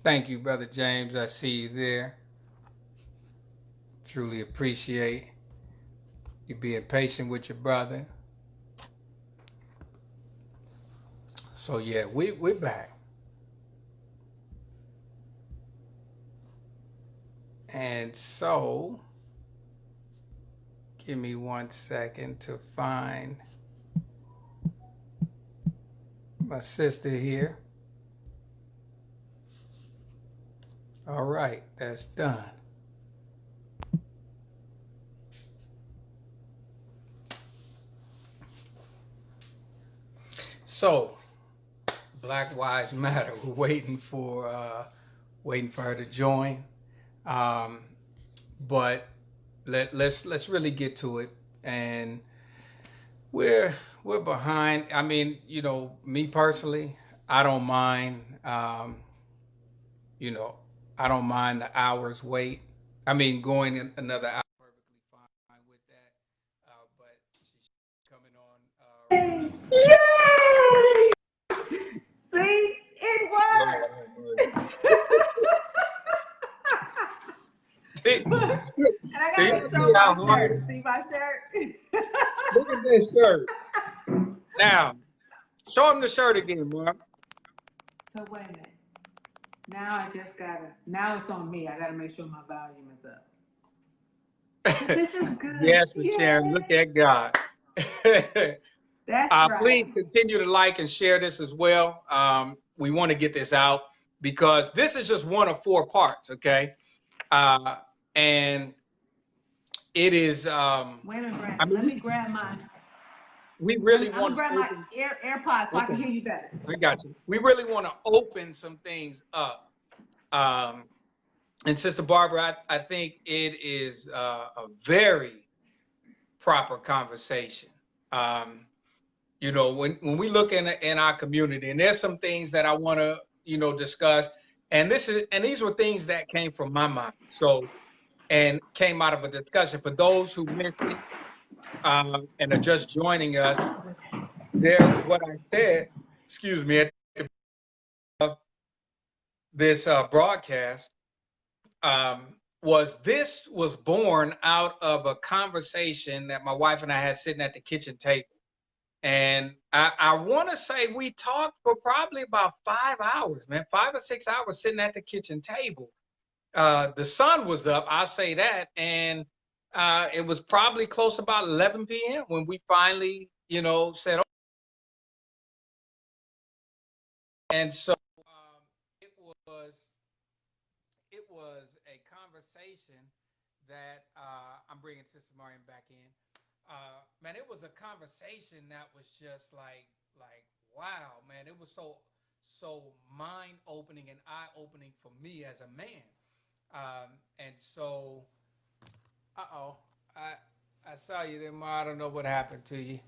Thank you, Brother James. I see you there. Truly appreciate you being patient with your brother. So yeah, we're back. And so give me 1 second to find my sister here. All right, that's done. So, Black Lives Matter. We're waiting for her to join. Um, but let's really get to it. And we're we're behind. I mean, me personally, I don't mind. You know, I don't mind the hours wait. I mean, going in another hour, perfectly fine with that. But she's coming on Yay! See, it worked. And I got to show my shirt. See my shirt? Look at this shirt. Now, show him the shirt again, Mark. So wait a minute. Now now it's on me. I gotta make sure my volume is up. But this is good. Yes, Miss Sharon, look at God. That's right. Please continue to like and share this as well. We want to get this out because this is just one of 4 parts, okay? And it is. Wait a minute, Brandon. Let me grab my. We really I'm gonna grab my AirPods so I can hear you better. I got you. We really want to open some things up. And Sister Barbara, I think it is a very proper conversation. When we look in our community, and there's some things that I want to discuss, and these were things that came from my mind, and came out of a discussion. For those who missed it and are just joining us, there's what I said. Excuse me. At the of this broadcast was born out of a conversation that my wife and I had sitting at the kitchen table. And I want to say we talked for probably about 5 hours, man, 5 or 6 hours sitting at the kitchen table. The sun was up, I'll say that. And it was probably close about 11 p.m. when we finally, said, oh. And so it was a conversation that I'm bringing Sister Maryam back in. Man, it was a conversation that was just like wow, man. It was so mind opening and eye opening for me as a man. And so, I saw you there, Ma. I don't know what happened to you.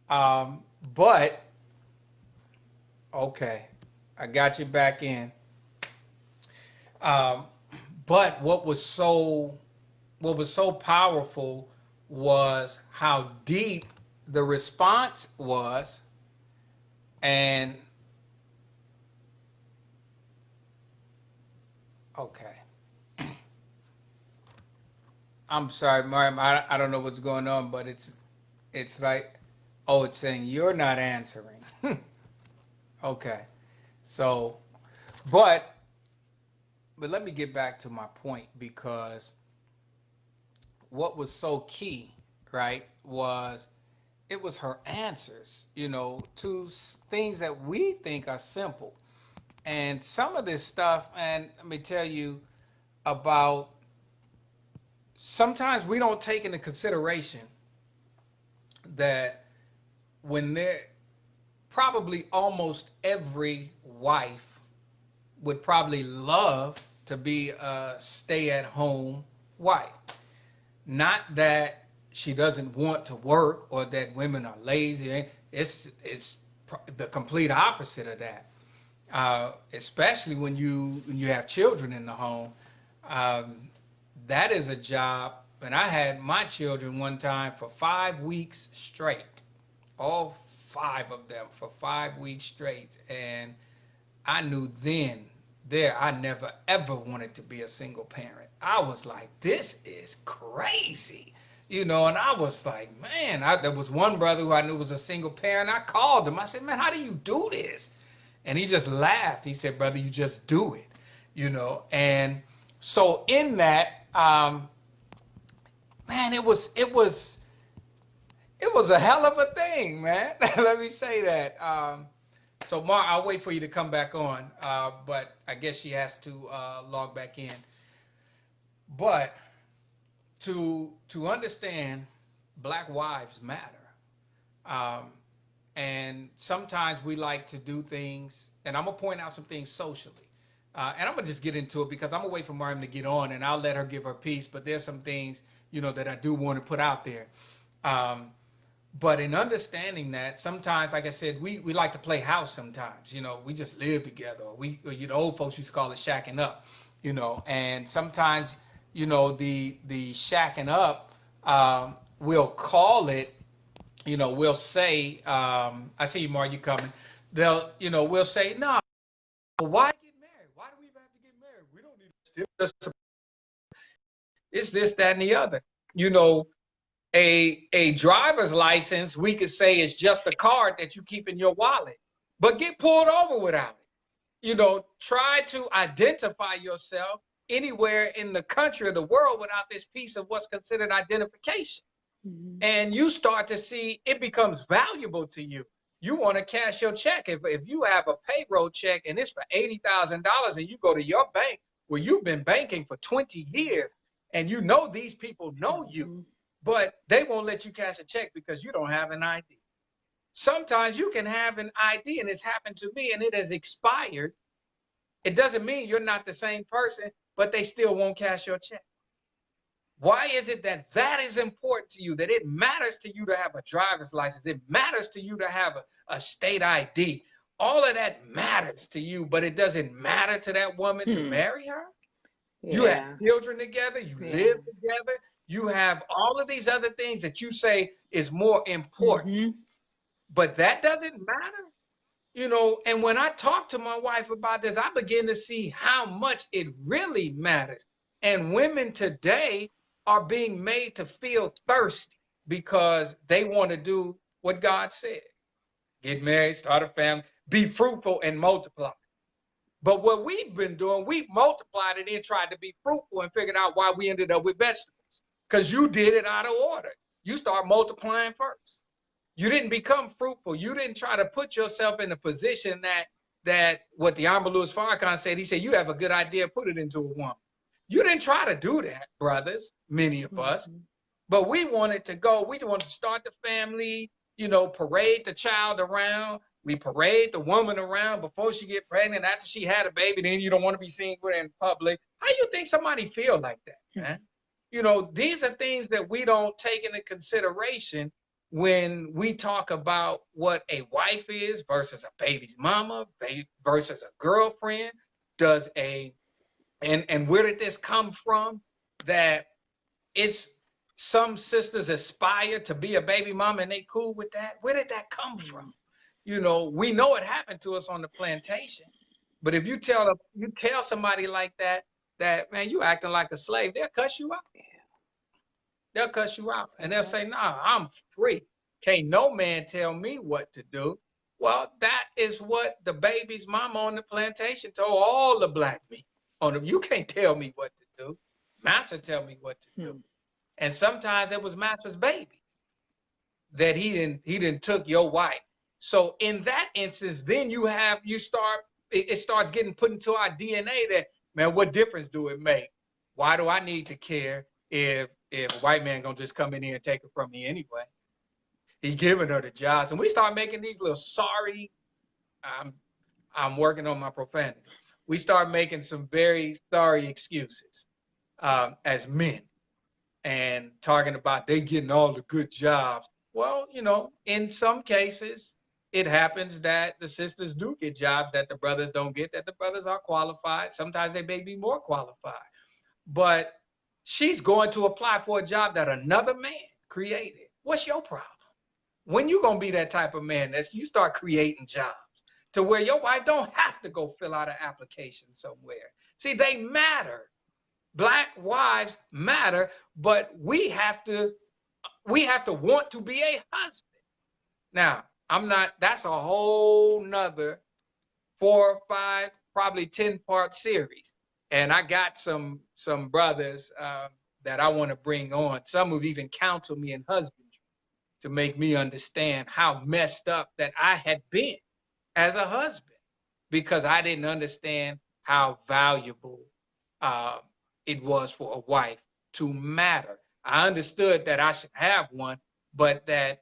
But okay, I got you back in. But what was so powerful was how deep the response was, and okay. I'm sorry, Maryam. I don't know what's going on, but it's like, oh, it's saying you're not answering. Okay, so but let me get back to my point, because what was so key, right, was it was her answers, to things that we think are simple. And some of this stuff, and let me tell you about, sometimes we don't take into consideration that when they're probably almost every wife would probably love to be a stay-at-home wife. Not that she doesn't want to work or that women are lazy. It's the complete opposite of that. Especially when you have children in the home. That is a job. And I had my children one time for 5 weeks straight, all 5 of them for 5 weeks straight, and I knew then there, I never ever wanted to be a single parent. I was like, this is crazy. You know, and I was like, man, there was one brother who I knew was a single parent. I called him. I said, man, how do you do this? And he just laughed. He said, brother, you just do it. You know, and so in that, man, it was a hell of a thing, man. Let me say that. So, Mark, I'll wait for you to come back on, but I guess she has to log back in. But to understand, Black wives matter, and sometimes we like to do things, and I'm gonna point out some things socially, and I'm gonna just get into it because I'm gonna wait for Maryam to get on, and I'll let her give her piece. But there's some things, you know, that I do want to put out there. But in understanding that, sometimes, like I said, we like to play house sometimes. You know, we just live together. You know, old folks used to call it shacking up, you know. And sometimes, you know, the shacking up, we'll call it, you know, we'll say, I see you, Mark, you coming. We'll say, no, why get married? Why do we even have to get married? We don't need it's this, that, and the other. You know, a driver's license, we could say, is just a card that you keep in your wallet, but get pulled over without it. You know, try to identify yourself anywhere in the country or the world without this piece of what's considered identification. Mm-hmm. And you start to see it becomes valuable to you. You want to cash your check. If you have a payroll check and it's for $80,000 and you go to your bank where you've been banking for 20 years and you know these people know you, but they won't let you cash a check because you don't have an ID. Sometimes you can have an ID, and it's happened to me, and it has expired. It doesn't mean you're not the same person, but they still won't cash your check. Why is it that is important to you, that it matters to you to have a driver's license? It matters to you to have a state ID. All of that matters to you, but it doesn't matter to that woman to marry her. Yeah. You have children together. You live together. You have all of these other things that you say is more important, but that doesn't matter, you know. And when I talk to my wife about this, I begin to see how much it really matters. And women today are being made to feel thirsty because they want to do what God said. Get married, start a family, be fruitful and multiply. But what we've been doing, we've multiplied it and tried to be fruitful and figured out why we ended up with vegetables. Because you did it out of order. You start multiplying first. You didn't become fruitful. You didn't try to put yourself in a position that what the Honorable Louis Farrakhan said, he said, you have a good idea, put it into a woman. You didn't try to do that, brothers, many of us. But we wanted to go, we wanted to start the family, you know, parade the child around. We parade the woman around before she get pregnant. After she had a baby, then you don't want to be seen with her in public. How you think somebody feel like that, man? You know, these are things that we don't take into consideration when we talk about what a wife is versus a baby's mama versus a girlfriend. And where did this come from? That it's some sisters aspire to be a baby mama and they cool with that. Where did that come from? You know, we know it happened to us on the plantation, but if you tell somebody like that, man, you acting like a slave, they'll cuss you out. They'll cuss you out and they'll say, nah, I'm free. Can't no man tell me what to do. Well, that is what the baby's mama on the plantation told all the black men. You can't tell me what to do. Master tell me what to do. And sometimes it was Master's baby that he didn't took your wife. So in that instance, then it starts getting put into our DNA that, man, what difference do it make? Why do I need to care if a white man gonna just come in here and take it from me anyway? He giving her the jobs. And we start making these little sorry, I'm working on my profanity. We start making some very sorry excuses as men and talking about they getting all the good jobs. Well, you know, in some cases, it happens that the sisters do get jobs that the brothers don't get, that the brothers are qualified. Sometimes they may be more qualified. But she's going to apply for a job that another man created. What's your problem? When you going to be that type of man that you start creating jobs? to where your wife don't have to go fill out an application somewhere. See, they matter. Black wives matter, but we have to want to be a husband. Now, I'm not, that's a whole nother 4, 5, probably 10-part series. And I got some brothers that I want to bring on. Some have even counseled me in husbandry to make me understand how messed up that I had been as a husband, because I didn't understand how valuable it was for a wife to matter. I understood that I should have one, but that,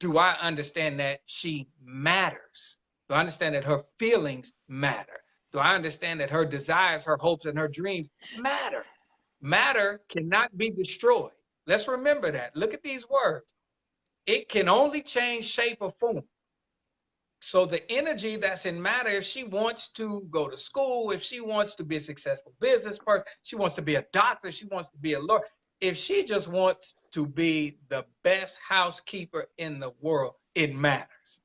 do I understand that she matters? Do I understand that her feelings matter? Do I understand that her desires, her hopes, and her dreams matter? Matter cannot be destroyed. Let's remember that. Look at these words. It can only change shape or form. So the energy that's in matter, if she wants to go to school, if she wants to be a successful business person, she wants to be a doctor, she wants to be a lawyer, if she just wants to be the best housekeeper in the world, it matters.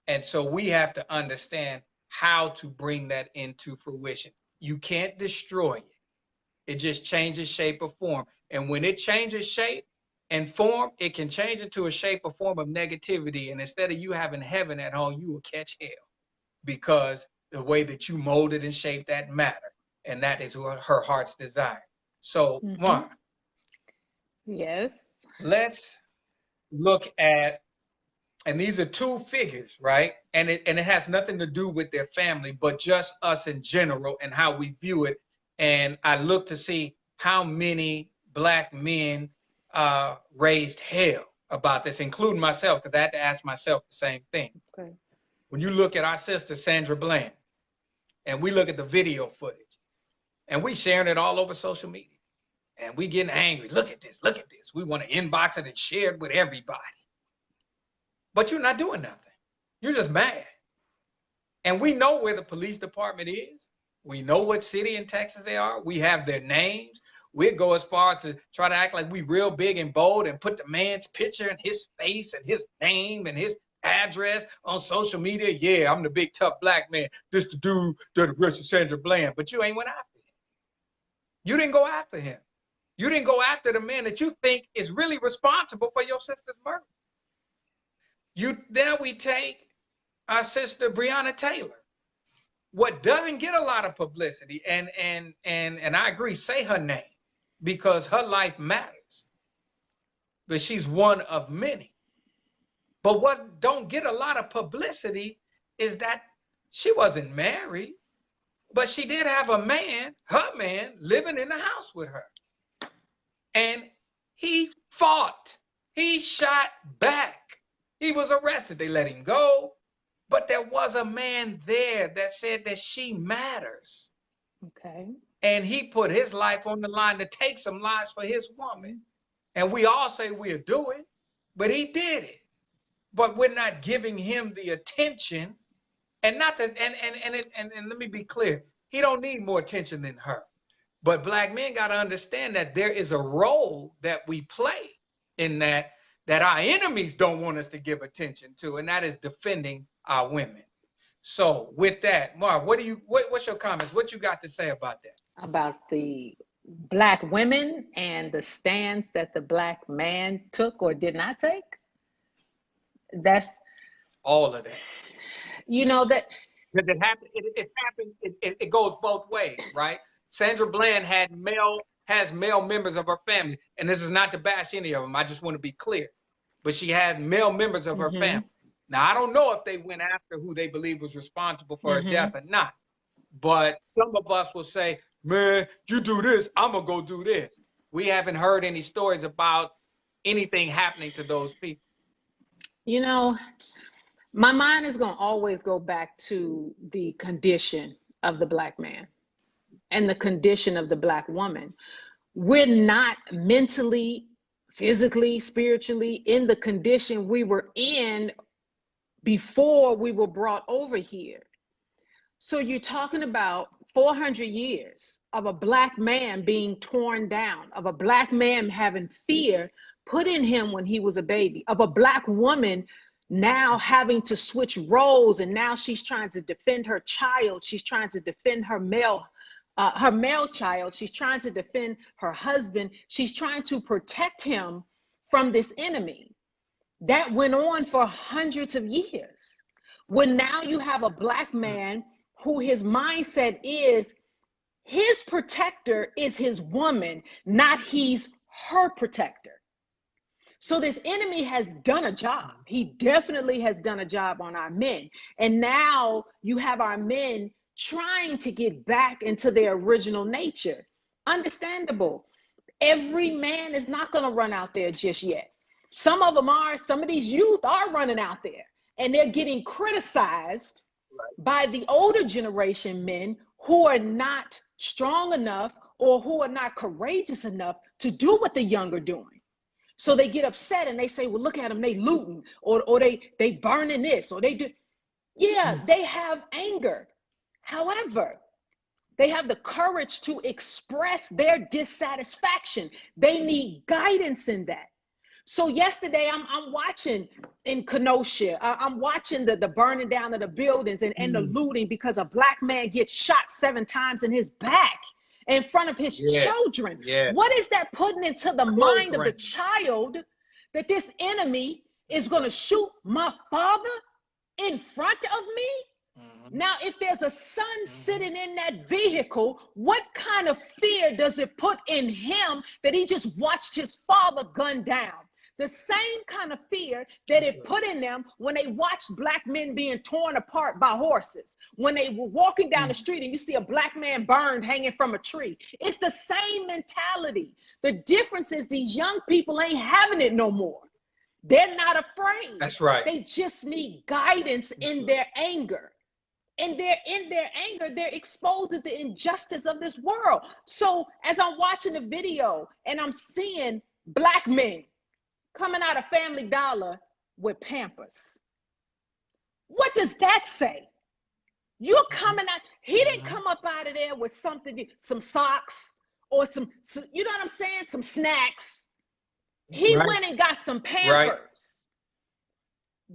And so we have to understand how to bring that into fruition. You can't destroy it. It just changes shape or form. And when it changes shape and form, it can change it to a shape or form of negativity. And instead of you having heaven at home, you will catch hell, because the way that you molded and shaped that matter. And that is what her heart's desire. So, Juan, Yes. let's look at, and these are two figures, right? And it has nothing to do with their family, but just us in general and how we view it. And I look to see how many Black men raised hell about this, including myself, because I had to ask myself the same thing. Okay. When you look at our sister Sandra Bland, and we look at the video footage, and we sharing it all over social media, and we getting angry. Look at this, look at this. We want to inbox it and share it with everybody. But you're not doing nothing. You're just mad. And we know where the police department is. We know what city in Texas they are. We have their names. We'd go as far as to try to act like we real big and bold and put the man's picture and his face and his name and his address on social media. Yeah, I'm the big tough Black man. This the dude that arrested Sandra Bland. But you ain't went after him. You didn't go after him. You didn't go after the man that you think is really responsible for your sister's murder. Then we take our sister Breonna Taylor. What doesn't get a lot of publicity, and I agree, say her name, because her life matters. But she's one of many. But what don't get a lot of publicity is that she wasn't married, but she did have a man, her man, living in the house with her. And he fought. He shot back. He was arrested. They let him go. But there was a man there that said that she matters. Okay. And he put his life on the line to take some lives for his woman. And we all say we'll do it, but he did it. But we're not giving him the attention. And not that, and let me be clear, he don't need more attention than her. But Black men got to understand that there is a role that we play in that our enemies don't want us to give attention to, and that is defending our women. So with that, Mark, what's your comments? What you got to say about that? About the Black women and the stance that the Black man took or did not take? That's all of that. You know that because it happened. It goes both ways, right? Sandra Bland has male members of her family, and this is not to bash any of them. I just want to be clear, but she had male members of her family. Now I don't know if they went after who they believe was responsible for her death or not, but some of us will say, "Man, you do this, I'm gonna go do this." We haven't heard any stories about anything happening to those people. You know, my mind is going to always go back to the condition of the Black man and the condition of the Black woman. We're not mentally, physically, spiritually in the condition we were in before we were brought over here. So you're talking about 400 years of a Black man being torn down, of a Black man having fear put in him when he was a baby, of a Black woman now having to switch roles, and now she's trying to defend her child. She's trying to defend her male child. She's trying to defend her husband. She's trying to protect him from this enemy that went on for hundreds of years. When now you have a Black man who his mindset is his protector is his woman, not he's her protector. So this enemy has done a job. He definitely has done a job on our men. And now you have our men trying to get back into their original nature. Understandable. Every man is not going to run out there just yet. Some of them are, some of these youth are running out there, and they're getting criticized by the older generation men who are not strong enough or who are not courageous enough to do what the young are doing. So they get upset and they say, well, look at them, they looting, or they burning this, or they do. Yeah, they have anger. However, they have the courage to express their dissatisfaction. They need guidance in that. So yesterday, I'm watching in Kenosha, I'm watching the burning down of the buildings and the looting because a Black man gets shot 7 times in his back in front of his children. What is that putting into the mind of the child, that this enemy is going to shoot my father in front of me? Now, if there's a son sitting in that vehicle, what kind of fear does it put in him that he just watched his father gunned down? The same kind of fear that it put in them when they watched Black men being torn apart by horses, when they were walking down the street and you see a Black man burned hanging from a tree. It's the same mentality. The difference is these young people ain't having it no more. They're not afraid. That's right. They just need guidance in their anger. And they're in their anger, they're exposed to the injustice of this world. So as I'm watching the video and I'm seeing Black men coming out of Family Dollar with Pampers, what does that say? You're coming out, he didn't come up out of there with something, some socks or some you know what I'm saying? Some snacks. He went and got some Pampers.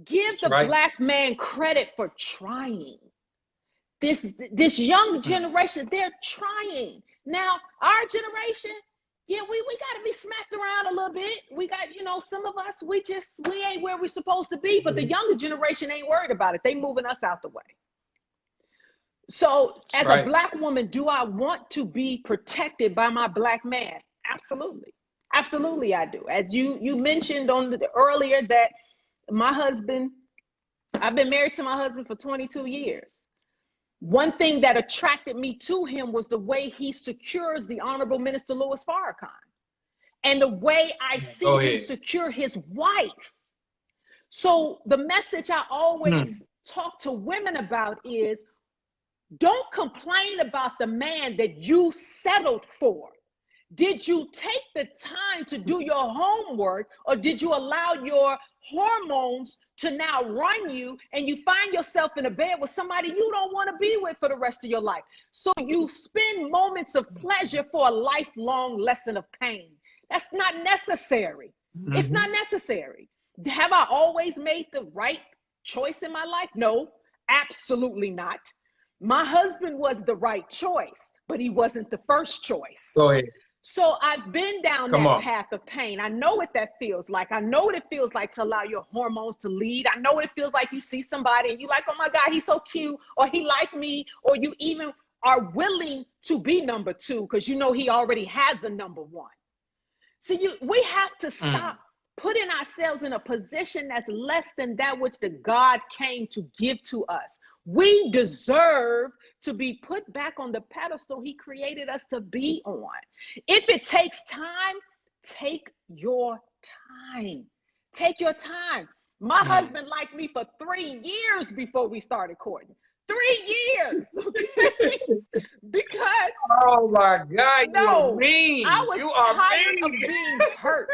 Give the Black man credit for trying. This young generation, they're trying. Now, our generation, yeah, we got to be smacked around a little bit. We got, you know, some of us, we ain't where we're supposed to be, but the younger generation ain't worried about it. They moving us out the way. So as a Black woman, do I want to be protected by my Black man? Absolutely. Absolutely, I do. As you mentioned earlier that my husband, I've been married to my husband for 22 years. One thing that attracted me to him was the way he secures the Honorable Minister Louis Farrakhan and the way I see him secure his wife. So the message I always talk to women about is, don't complain about the man that you settled for. Did you take the time to do your homework, or did you allow your hormones to now run you and you find yourself in a bed with somebody you don't want to be with for the rest of your life? So you spend moments of pleasure for a lifelong lesson of pain. That's not necessary. It's not necessary. Have I always made the right choice in my life? No, absolutely not. My husband was the right choice, but he wasn't the first choice. Go ahead. So I've been down that path of pain. I know what that feels like. I know what it feels like to allow your hormones to lead. I know what it feels like you see somebody and you like, oh my God, he's so cute, or he like me, or you even are willing to be number 2 because you know he already has a number 1. So we have to stop putting ourselves in a position that's less than that which the God came to give to us. We deserve to be put back on the pedestal he created us to be on. If it takes time, take your time. Take your time. My husband liked me for 3 years before we started courting. 3 years. Okay? Because oh my God, you're mean. I was tired of being hurt.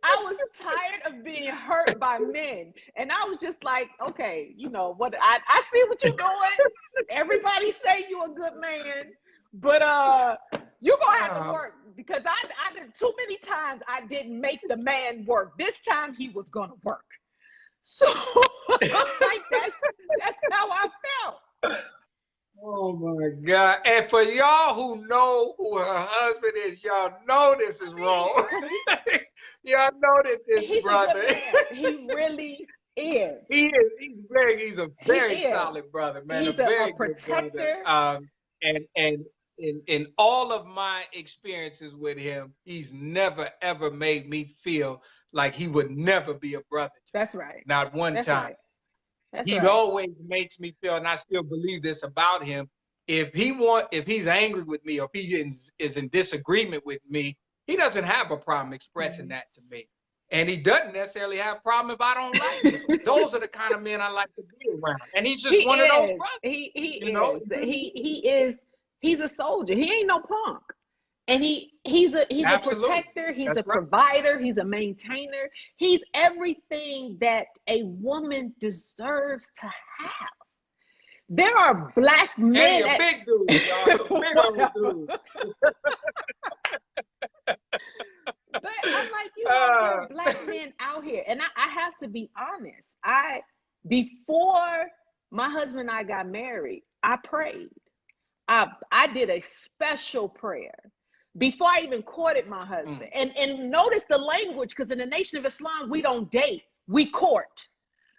I was tired of being hurt by men. And I was just like, okay, you know what, I see what you're doing. Everybody say you're a good man, but you're gonna have to work, because I did too many times I didn't make the man work. This time he was gonna work. So like that's how I felt. Oh my God. And for y'all who know who her husband is, y'all know this is wrong. Because Y'all know that this he's a brother. good man. He really is. He's a He very is. solid brother, man. He's a a very good brother. protector. And in all of my experiences with him, he's never ever made me feel like he would never be a brother to me. That's right. Not one That's time. right. That's He right. always makes me feel, and I still believe this about him. If he's angry with me, or if he is in disagreement with me, he doesn't have a problem expressing that to me. And he doesn't necessarily have a problem if I don't like it. Those are the kind of men I like to be around. And he's just one of those brothers. He You know? is. He's a soldier. He ain't no punk. And he's a Absolutely. protector, he's That's a right. provider, he's a maintainer. He's everything that a woman deserves to have. There are black men. And he's a big dude, y'all. Big old dude. But I'm like, there are black men out here. And I have to be honest. Before my husband and I got married, I prayed. I did a special prayer before I even courted my husband. And notice the language, because in the Nation of Islam, we don't date, we court.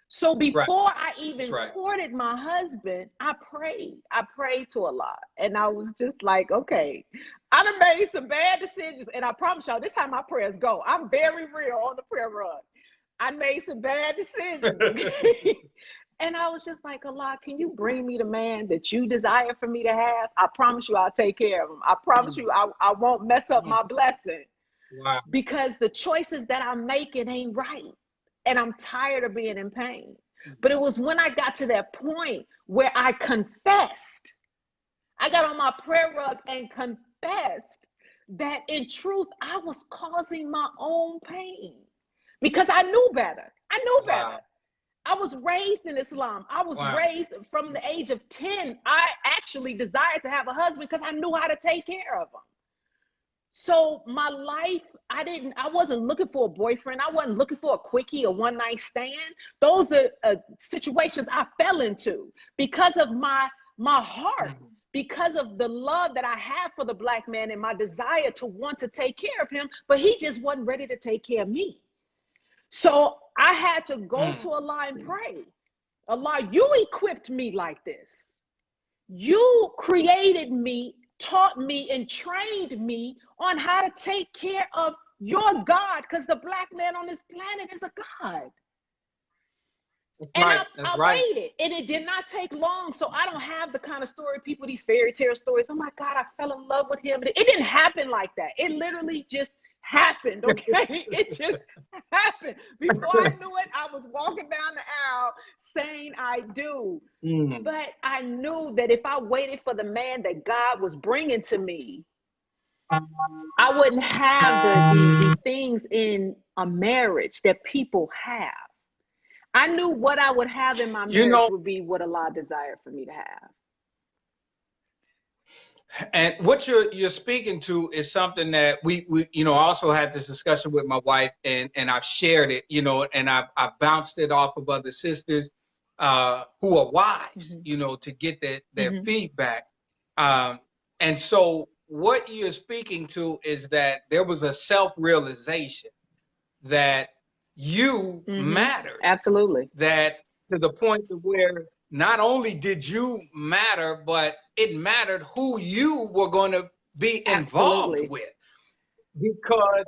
So before I even courted my husband, I prayed. I prayed to Allah. And I was just like, okay, I done made some bad decisions. And I promise y'all, this is how my prayers go. I'm very real on the prayer run. I made some bad decisions. And I was just like, Allah, can you bring me the man that you desire for me to have? I promise you I'll take care of him. I promise you I won't mess up my blessing. Wow. Because the choices that I'm making ain't right. And I'm tired of being in pain. But it was when I got to that point where I confessed. I got on my prayer rug and confessed that in truth, I was causing my own pain. Because I knew better. I knew better. I was raised in Islam. I was raised from the age of 10. I actually desired to have a husband because I knew how to take care of him. So my life, I wasn't looking for a boyfriend. I wasn't looking for a quickie, a one night stand. Those are situations I fell into because of my heart, because of the love that I have for the black man and my desire to want to take care of him, but he just wasn't ready to take care of me. So I had to go to Allah and pray. Allah, you equipped me like this. You created me, taught me, and trained me on how to take care of your God, because the black man on this planet is a God. And I waited, and it did not take long. So I don't have the kind of story people, these fairy tale stories. Oh my God, I fell in love with him. It didn't happen like that. It literally just happened, okay? It just happened. Before I knew it, I was walking down the aisle saying I do. But I knew that if I waited for the man that God was bringing to me, I wouldn't have the things in a marriage that people have. I knew what I would have in my marriage would be what Allah desired for me to have. And what you're speaking to is something that we also had this discussion with my wife, and I've shared it, and I've bounced it off of other sisters who are wives, to get their feedback. And so what you're speaking to is that there was a self-realization that you mattered. Absolutely. That to the point to where not only did you matter, but it mattered who you were going to be involved with. Because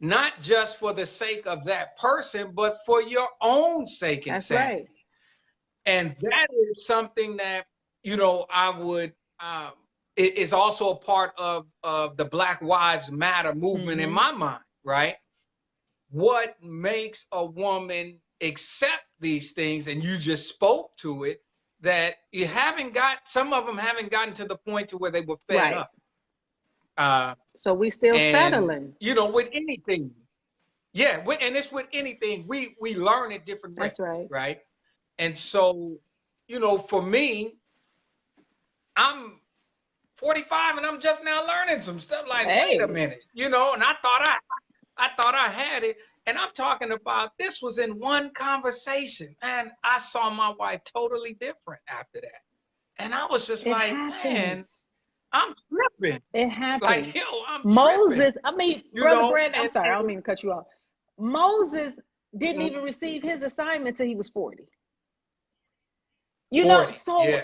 not just for the sake of that person, but for your own sake and sanity. Right. And that is something that, I would, it is also a part of the Black Lives Matter movement in my mind, right? What makes a woman accept these things, and you just spoke to it, that you some of them haven't gotten to the point to where they were fed up. So we still settling. With anything. Yeah, and it's with anything. We learn at different rates. That's right. Right? And so, for me, I'm 45 and I'm just now learning some stuff like, wait a minute, and I thought I had it. And I'm talking about this was in one conversation. And I saw my wife totally different after that. And I was just It like, man, happens. I'm tripping. It Like, happens. yo, I'm Moses, tripping. I mean, You Brother know, Brandon, I'm sorry, I don't mean to cut you off. Moses didn't even receive his assignment till he was 40. You know, 40, so yeah.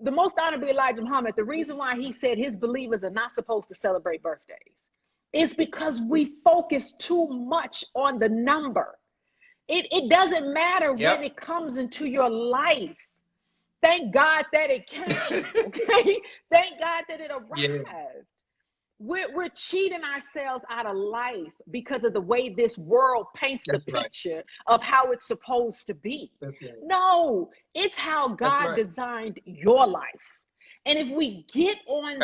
the most honorable Elijah Muhammad, the reason why he said his believers are not supposed to celebrate birthdays is because we focus too much on the number. It doesn't matter when it comes into your life. Thank God that it came, okay? Thank God that it arrived. Yeah. We're cheating ourselves out of life because of the way this world paints the picture of how it's supposed to be. No, it's how God designed your life. And if we get on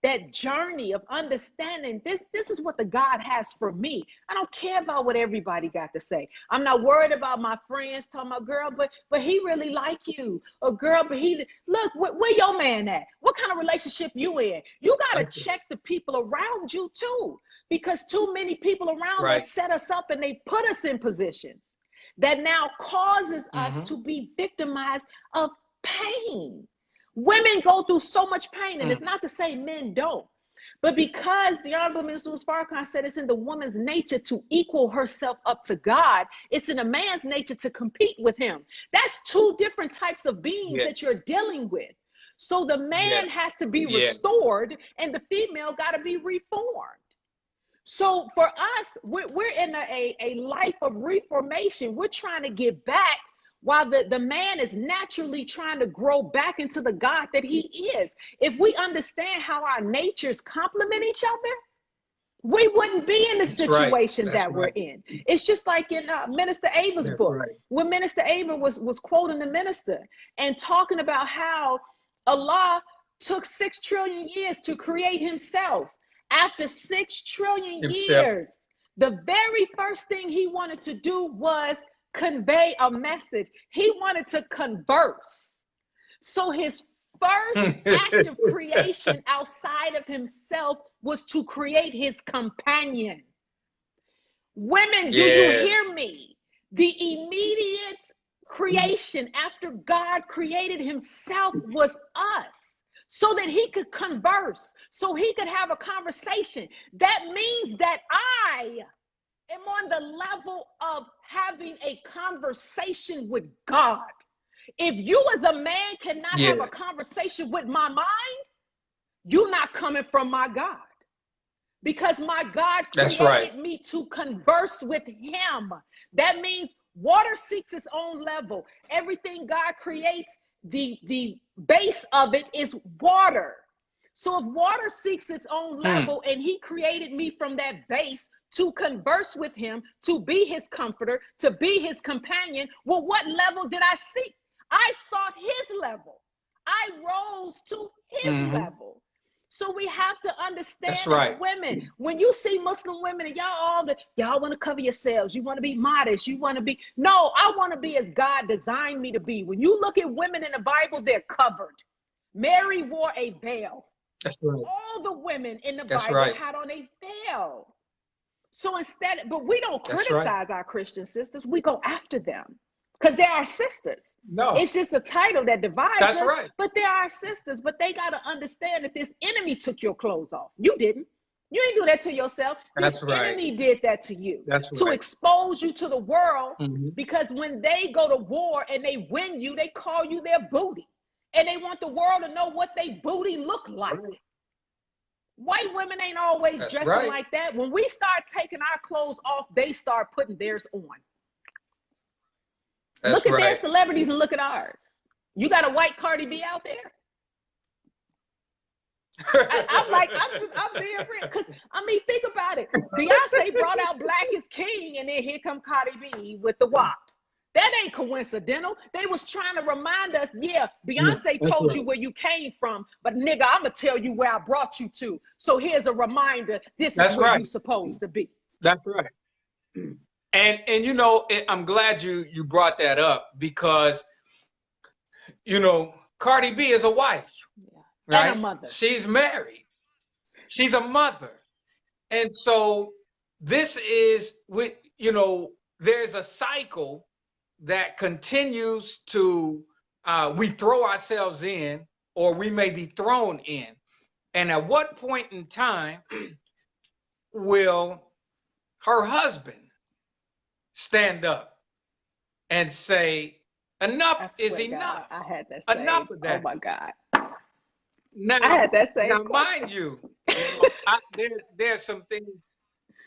that journey of understanding this is what the God has for me. I don't care about what everybody got to say. I'm not worried about my friends talking about, girl, but he really like you. Or girl, but he, look, where your man at? What kind of relationship you in? You got to check the people around you too, because too many people around us set us up and they put us in positions that now causes us to be victimized of pain. Women go through so much pain, and it's not to say men don't, but because the Honorable Minister Farrakhan said it's in the woman's nature to equal herself up to God, it's in a man's nature to compete with him. That's two different types of beings that you're dealing with. So the man has to be restored, and the female got to be reformed. So for us, we're in a life of reformation. We're trying to get back, while the man is naturally trying to grow back into the God that he is. If we understand how our natures complement each other, we wouldn't be in the situation that we're in. It's just like in Minister Ava's book, when Minister Ava was quoting the minister and talking about how Allah took 6 trillion years to create himself. After 6 trillion years, the very first thing he wanted to do was convey a message. He wanted to converse. So his first act of creation outside of himself was to create his companion. Women, do you hear me? The immediate creation after God created himself was us, so that he could converse, so he could have a conversation. That means that I am on the level of having a conversation with God. If you as a man cannot have a conversation with my mind, you're not coming from my God. Because my God created me to converse with him. That means water seeks its own level. Everything God creates, the base of it is water. So if water seeks its own level and he created me from that base to converse with him, to be his comforter, to be his companion, well, what level did I seek? I sought his level. I rose to his level. So we have to understand as women, when you see Muslim women and y'all want to cover yourselves, you want to be modest, you want to be, no, I want to be as God designed me to be. When you look at women in the Bible, they're covered. Mary wore a veil. All the women in the Bible had on a veil. So instead, but we don't criticize our Christian sisters. We go after them because they're our sisters. No. It's just a title that divides us, right. but they're our sisters. But they got to understand that this enemy took your clothes off. You didn't. You didn't do that to yourself. This enemy did that to you to expose you to the world, because when they go to war and they win you, they call you their booty. And they want the world to know what they booty look like. White women ain't always dressing like that. When we start taking our clothes off, they start putting theirs on. Look at their celebrities and look at ours. You got a white Cardi B out there? I'm being real. Because, I mean, think about it. Beyonce brought out Black is King, and then here come Cardi B with the WAP. That ain't coincidental. They was trying to remind us, Beyonce told you where you came from, but nigga, I'm going to tell you where I brought you to. So here's a reminder. This is where you're supposed to be. That's right. And you know, I'm glad you brought that up, because, you know, Cardi B is a wife, right? And a mother. She's married. She's a mother. And so this is, you know, there's a cycle that continues to, we throw ourselves in, or we may be thrown in. And at what point in time will her husband stand up and say, enough is enough? I had that Enough saved. of Oh that. my God. Now, I had that same question. mind you, there's some things,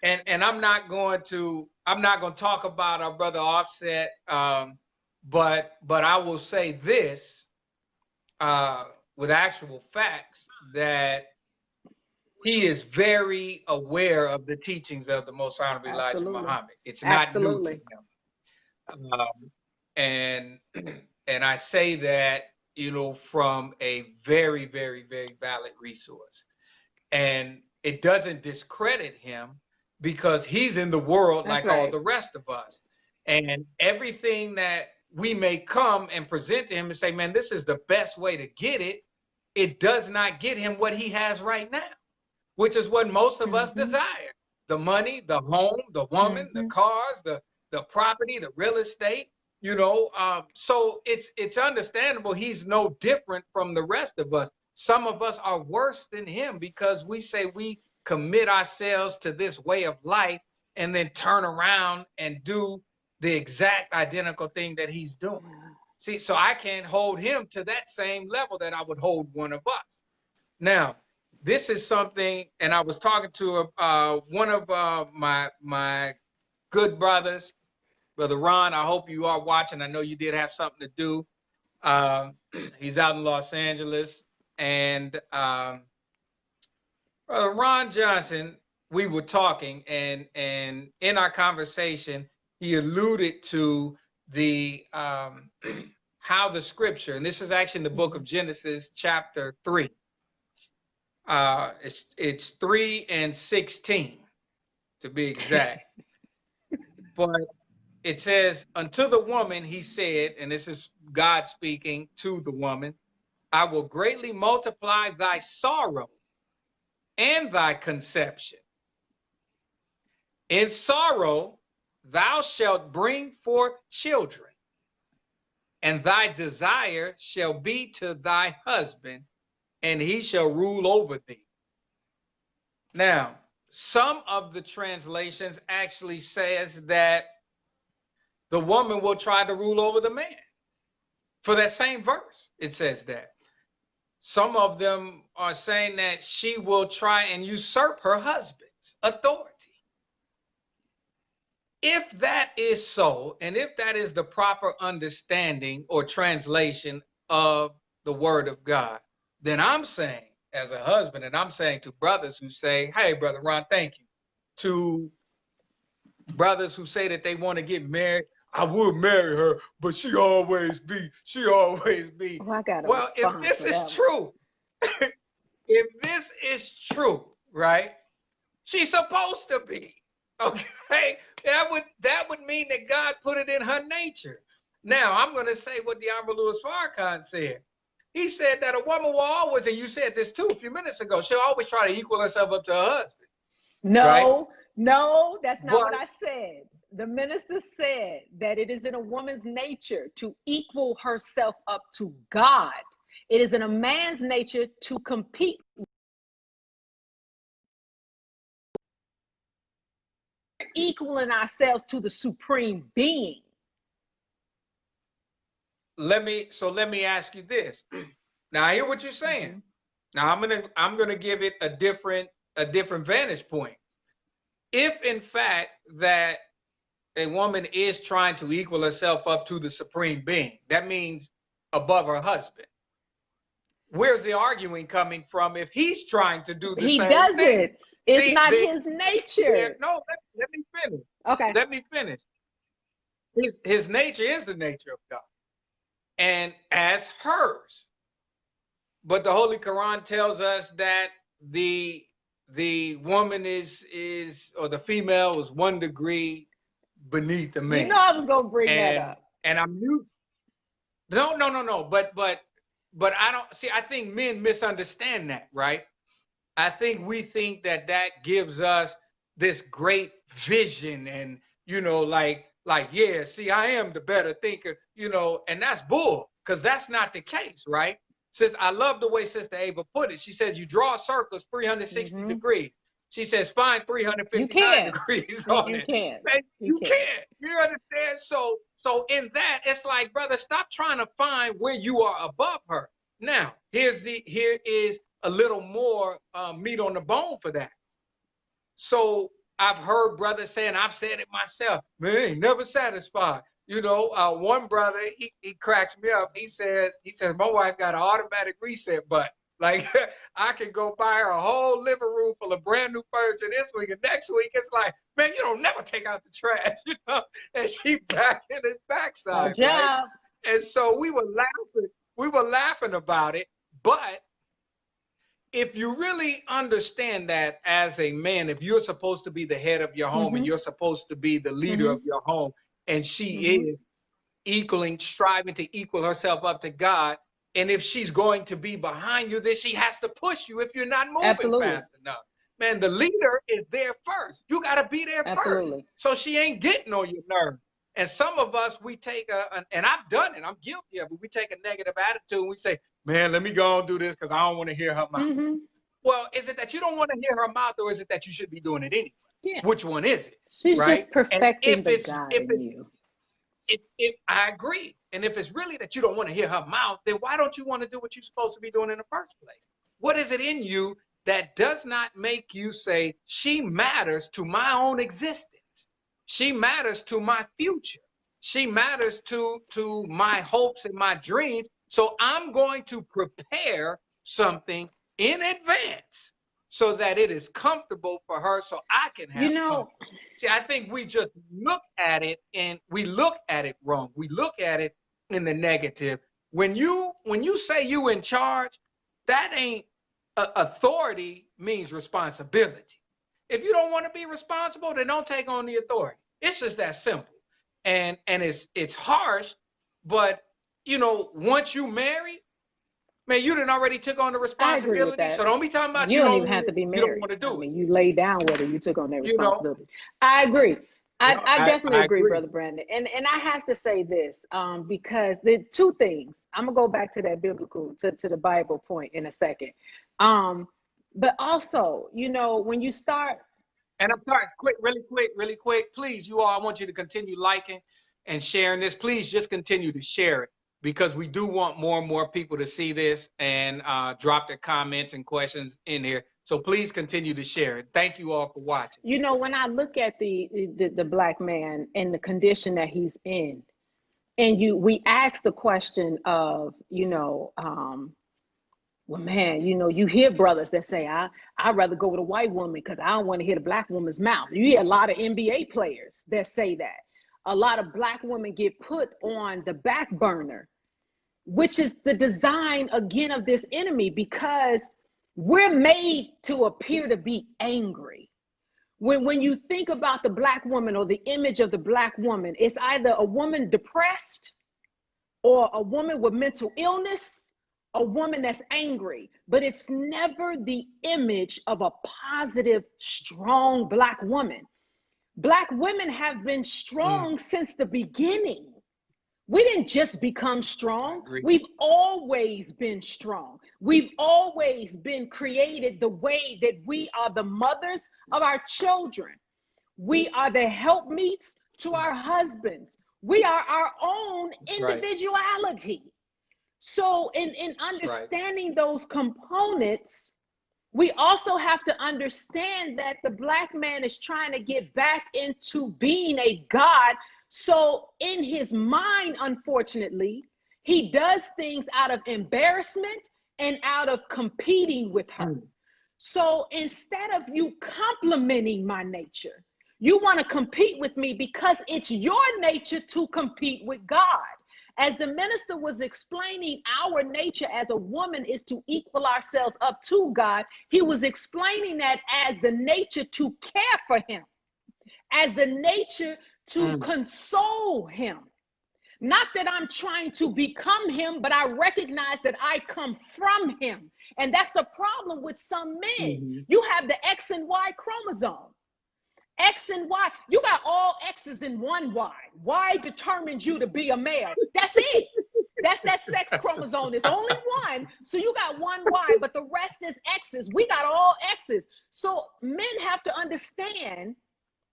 and I'm not going to talk about our brother Offset, but I will say this with actual facts, that he is very aware of the teachings of the Most Honorable Elijah Absolutely. Muhammad. It's not new to Absolutely. him, and I say that, you know, from a very, very, very valid resource, and it doesn't discredit him, because he's in the world That's like all right. the rest of us, and everything that we may come and present to him and say, man, this is the best way to get it, it does not get him what he has right now, which is what most of us desire: the money, the home, the woman, the cars, the property, the real estate. You know, so it's understandable. He's no different from the rest of us. Some of us are worse than him, because we say we commit ourselves to this way of life and then turn around and do the exact identical thing that he's doing. See, so I can't hold him to that same level that I would hold one of us. Now, this is something, and I was talking to one of my good brothers, Brother Ron. I hope you are watching. I know you did have something to do. He's out in Los Angeles, and Brother Ron Johnson, we were talking, and in our conversation, he alluded to the how the scripture, and this is actually in the book of Genesis, chapter 3. It's 3 and 16 to be exact. But it says, unto the woman he said, and this is God speaking to the woman, I will greatly multiply thy sorrow and thy conception. In sorrow thou shalt bring forth children, and thy desire shall be to thy husband, and he shall rule over thee. Now, some of the translations actually says that the woman will try to rule over the man. For that same verse, it says that. Some of them are saying that she will try and usurp her husband's authority. If that is so, and if that is the proper understanding or translation of the word of God, then I'm saying, as a husband, and I'm saying to brothers who say, hey, Brother Ron, thank you. To brothers who say that they want to get married, I would marry her, but she always be. Oh, I got a Well, if response this for is that true, if this is true, right? She's supposed to be. Okay. That would mean that God put it in her nature. Now, I'm going to say what the Honorable Louis Farrakhan said. He said that a woman will always, and you said this too a few minutes ago, she'll always try to equal herself up to her husband. No, right? no, that's not But what I said. The minister said that it is in a woman's nature to equal herself up to God. It is in a man's nature to compete. Equaling ourselves to the supreme being. let me ask you this. Now, I hear what you're saying. Now, I'm gonna give it a different vantage point. If in fact that a woman is trying to equal herself up to the supreme being, that means above her husband. Where's the arguing coming from if he's trying to do the He same does thing? it. It's See, not his nature. no, let me finish. Okay. Let me finish. His nature is the nature of God, and as hers. But the Holy Quran tells us that the woman is or the female is 1 degree beneath the man. You know I was gonna bring that up. And I'm new. No. But I don't see. I think men misunderstand that, right? I think we think that gives us this great vision and, yeah, see, I am the better thinker, and that's bull, because that's not the case, right? Since I love the way Sister Ava put it. She says you draw circles 360 degrees. She says find 359 degrees on it. Man, you can't. You understand? So in that, it's like, brother, stop trying to find where you are above her. Now, here is a little more meat on the bone for that. So I've heard brothers saying, I've said it myself, man, ain't never satisfied. One brother, he cracks me up. He says, my wife got an automatic reset button. Like, I can go buy her a whole living room full of brand new furniture this week, and next week it's like, man, you don't never take out the trash, and she back in his backside, right? And so we were laughing about it. But if you really understand that as a man, if you're supposed to be the head of your home and you're supposed to be the leader of your home, and she is striving to equal herself up to God, and if she's going to be behind you, then she has to push you if you're not moving fast enough. Man, the leader is there first. You got to be there first. So she ain't getting on your nerves. And some of us, we take and I've done it, I'm guilty of it, we take a negative attitude and we say, man, let me go and do this because I don't want to hear her mouth. Well, is it that you don't want to hear her mouth, or is it that you should be doing it anyway? Yeah. Which one is it? She's just perfecting the God in you. If I agree. And if it's really that you don't want to hear her mouth, then why don't you want to do what you're supposed to be doing in the first place? What is it in you that does not make you say, she matters to my own existence? She matters to my future. She matters to my hopes and my dreams. So I'm going to prepare something in advance so that it is comfortable for her, so I can have fun. See, I think we just look at it and we look at it wrong. We look at it in the negative. When you say you in charge, that ain't authority means responsibility. If you don't want to be responsible, then don't take on the authority. It's just that simple. And it's harsh, but once you marry, man, you done already took on the responsibility. So don't be talking about you don't even have to be married. You don't want to do it. I mean, you lay down whether you took on that responsibility. I agree. I definitely agree, Brother Brandon. And I have to say this, because the two things, I'm gonna go back to that biblical, to the Bible point in a second. But also, when you start. And I'm sorry, really quick, please, you all, I want you to continue liking and sharing this. Please just continue to share it, because we do want more and more people to see this and drop their comments and questions in here. So please continue to share it. Thank you all for watching. When I look at the Black man and the condition that he's in, and we ask the question of, well, man, you hear brothers that say, I'd rather go with a white woman because I don't want to hear the Black woman's mouth. You hear a lot of NBA players that say that. A lot of Black women get put on the back burner, which is the design, again, of this enemy, because we're made to appear to be angry. When you think about the Black woman or the image of the Black woman, it's either a woman depressed or a woman with mental illness, a woman that's angry, but it's never the image of a positive, strong Black woman. Black women have been strong since the beginning. We didn't just become strong. We've always been strong. We've always been created the way that we are the mothers of our children. We are the helpmeets to our husbands. We are our own individuality. So in understanding those components, we also have to understand that the Black man is trying to get back into being a God. So in his mind, unfortunately, he does things out of embarrassment and out of competing with her. So instead of you complimenting my nature, you want to compete with me because it's your nature to compete with God. As the minister was explaining, our nature as a woman is to equal ourselves up to God. He was explaining that as the nature to care for him, as the nature to console him. Not that I'm trying to become him, but I recognize that I come from him. And that's the problem with some men. You have the X and Y chromosome. X and Y. You got all X's in one Y. Y determines you to be a male. That's it. That's that sex chromosome. It's only one. So you got one Y, but the rest is X's. We got all X's. So men have to understand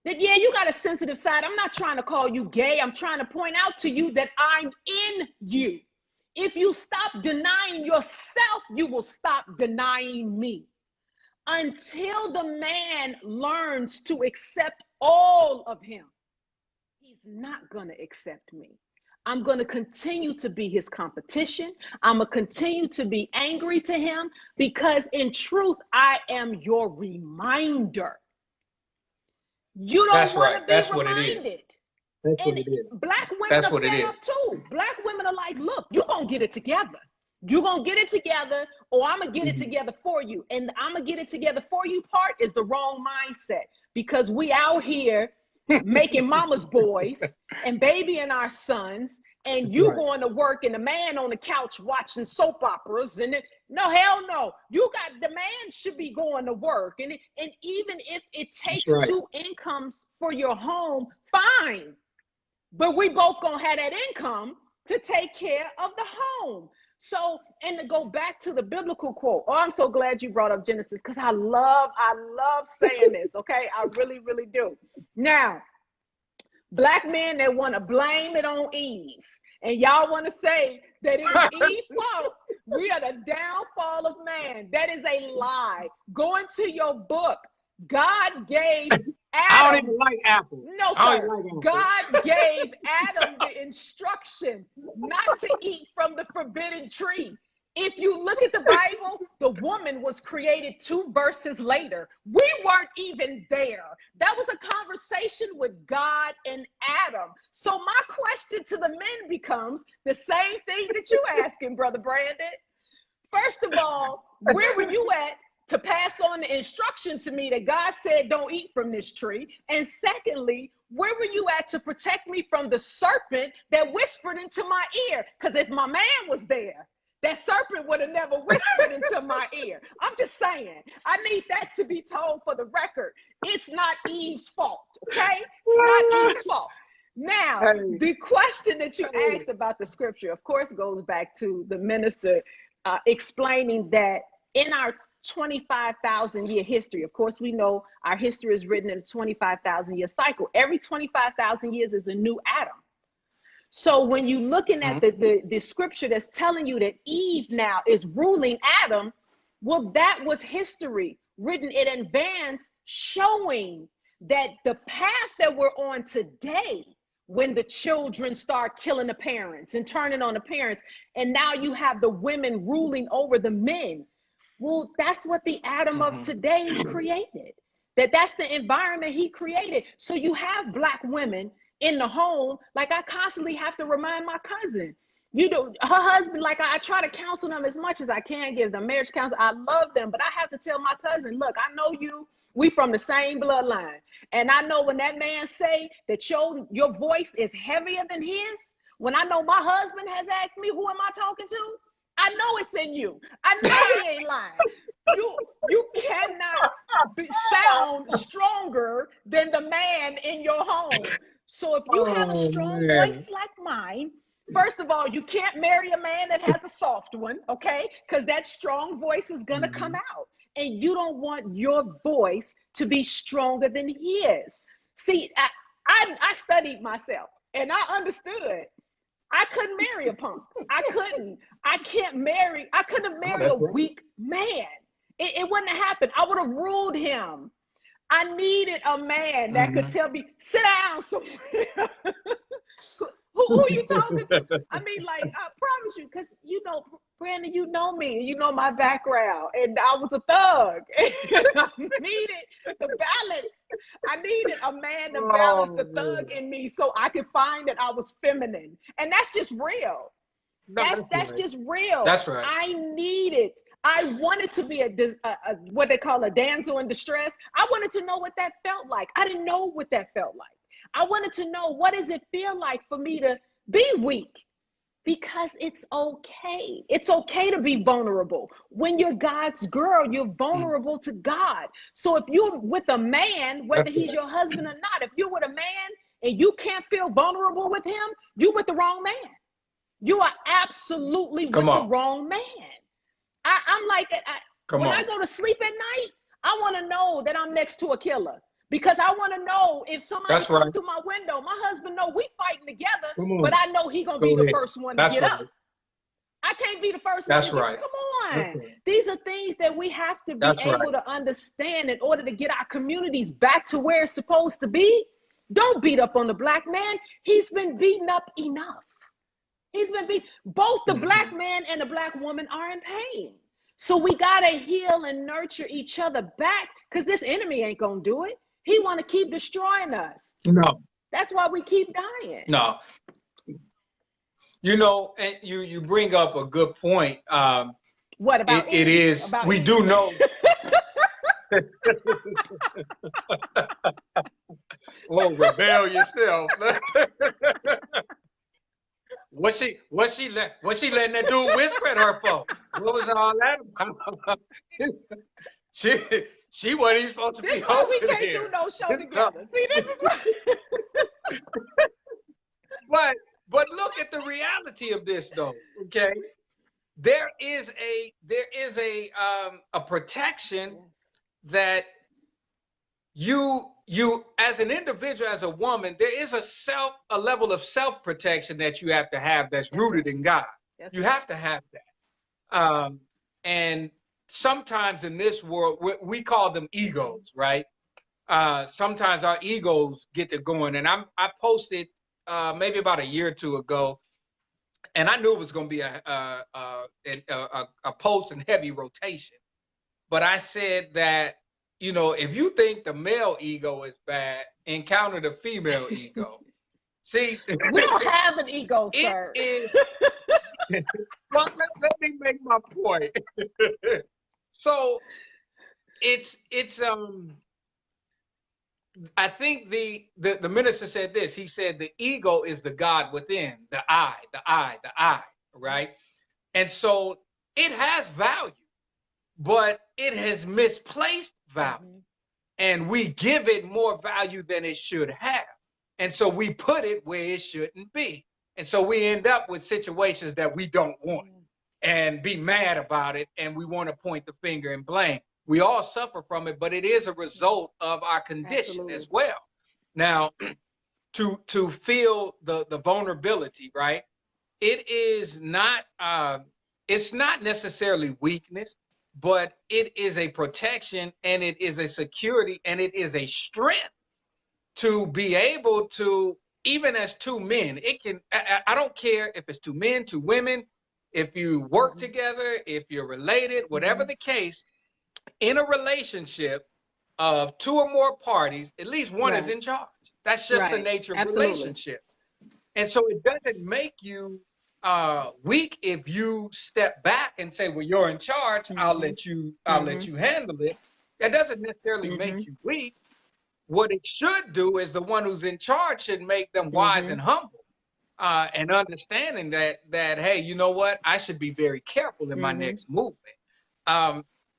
that, yeah, you got a sensitive side. I'm not trying to call you gay. I'm trying to point out to you that I'm in you. If you stop denying yourself, you will stop denying me. Until the man learns to accept all of him, he's not going to accept me. I'm going to continue to be his competition. I'm going to continue to be angry to him because in truth, I am your reminder. You don't want to be That's reminded. what it is. That's And what it is. black women That's are what it fed is. up too. Black women are like, look, you're going to get it together. You're going to get it together, or I'm going to get it together for you. And I'm going to get it together for you part is the wrong mindset, because we out here making mama's boys and babying our sons, and you going to work and the man on the couch watching soap operas. And no, hell no. You got, the man should be going to work. And even if it takes two incomes for your home, fine. But we both going to have that income to take care of the home. So, and to go back to the biblical quote, oh, I'm so glad you brought up Genesis, because I love saying this, okay? I really, really do. Now, black men that want to blame it on Eve, and y'all want to say that it's Eve's fault, we are the downfall of man. That is a lie. Go into your book. God gave Adam. I don't even like apples. No, sir. God gave Adam the instruction not to eat from the forbidden tree. If you look at the Bible, the woman was created 2 verses later. We weren't even there. That was a conversation with God and Adam. So my question to the men becomes the same thing that you asking, Brother Brandon. First of all, where were you at to pass on the instruction to me that God said don't eat from this tree? And secondly, where were you at to protect me from the serpent that whispered into my ear? Because if my man was there, that serpent would have never whispered into my ear. I'm just saying, I need that to be told for the record. It's not Eve's fault, okay? It's not Eve's fault. Now, the question that you asked about the scripture, of course, goes back to the minister explaining that in our 25,000 year history, of course, we know our history is written in a 25,000 year cycle. Every 25,000 years is a new Adam. So when you're looking at the scripture that's telling you that Eve now is ruling Adam, well, that was history written in advance, showing that the path that we're on today, when the children start killing the parents and turning on the parents, and now you have the women ruling over the men. Well, that's what the Adam of today created. That's the environment he created. So you have black women in the home. Like, I constantly have to remind my cousin, you know, her husband, like I try to counsel them as much as I can, give them marriage counsel. I love them, but I have to tell my cousin, look, I know you, we from the same bloodline. And I know when that man say that your voice is heavier than his, when I know my husband has asked me, who am I talking to? I know it's in you. I know he ain't lying. You cannot sound stronger than the man in your home. So if you have a strong voice like mine, first of all, you can't marry a man that has a soft one, okay? Because that strong voice is going to come out. And you don't want your voice to be stronger than his. See, I studied myself and I understood. I couldn't marry a punk. I couldn't marry a weak man. It wouldn't have happened. I would have ruled him. I needed a man that could tell me, sit down somewhere. Who are you talking to? I mean, like, I promise you, because, you know, Brandon, you know me, you know my background, and I was a thug. And I needed the balance. I needed a man to balance the thug in me so I could find that I was feminine. And that's just real. That's just real. That's right. I need it. I wanted to be what they call a damsel in distress. I wanted to know what that felt like. I didn't know what that felt like. I wanted to know, what does it feel like for me to be weak? Because it's okay. It's okay to be vulnerable. When you're God's girl, you're vulnerable to God. So if you're with a man, whether he's your husband or not, if you're with a man and you can't feel vulnerable with him, you're with the wrong man. You are absolutely with the wrong man. I'm like, when I go to sleep at night, I want to know that I'm next to a killer. Because I want to know if somebody comes through my window, my husband know we fighting together, but I know he gonna be the first one to get up. I can't be the first one to get up. Come on. These are things that we have to be able to understand in order to get our communities back to where it's supposed to be. Don't beat up on the black man. He's been beaten up enough. He's been beat. Both the black man and the black woman are in pain. So we gotta heal and nurture each other back, because this enemy ain't gonna do it. He want to keep destroying us. No. That's why we keep dying. No. You know, and you bring up a good point. What about it is, about we do know. Oh, rebel yourself. What she letting that dude whisper at her for? What was all that? She wasn't even supposed to be over we can't there. do no show together. See, this is what. But look at the reality of this, though. Okay, there is a protection that you as an individual, as a woman, there is a level of self-protection that you have to have that's rooted in God. You have to have that. And sometimes in this world, we call them egos, right? Sometimes our egos get to going. And I posted maybe about a year or two ago, and I knew it was going to be a post in heavy rotation. But I said that, you know, if you think the male ego is bad, encounter the female ego. See, we don't have an ego, sir. Well, let me make my point. So it's I think the minister said this. He said the ego is the God within, the I, right? And so it has value, but it has misplaced value. And we give it more value than it should have. And so we put it where it shouldn't be. And so we end up with situations that we don't want and be mad about it. And we want to point the finger and blame. We all suffer from it, but it is a result of our condition as well. Now, to feel the vulnerability, right? It is not, it's not necessarily weakness, but it is a protection, and it is a security, and it is a strength to be able to, even as two men, it can, I don't care if it's two men, two women, if you work together, if you're related, whatever the case, in a relationship of two or more parties, at least one is in charge. That's just the nature of relationship. And so it doesn't make you weak if you step back and say, well, you're in charge, I'll let you handle it. That doesn't necessarily make you weak. What it should do is the one who's in charge should make them wise and humble, and understanding that hey, you know what, I should be very careful in my next movement.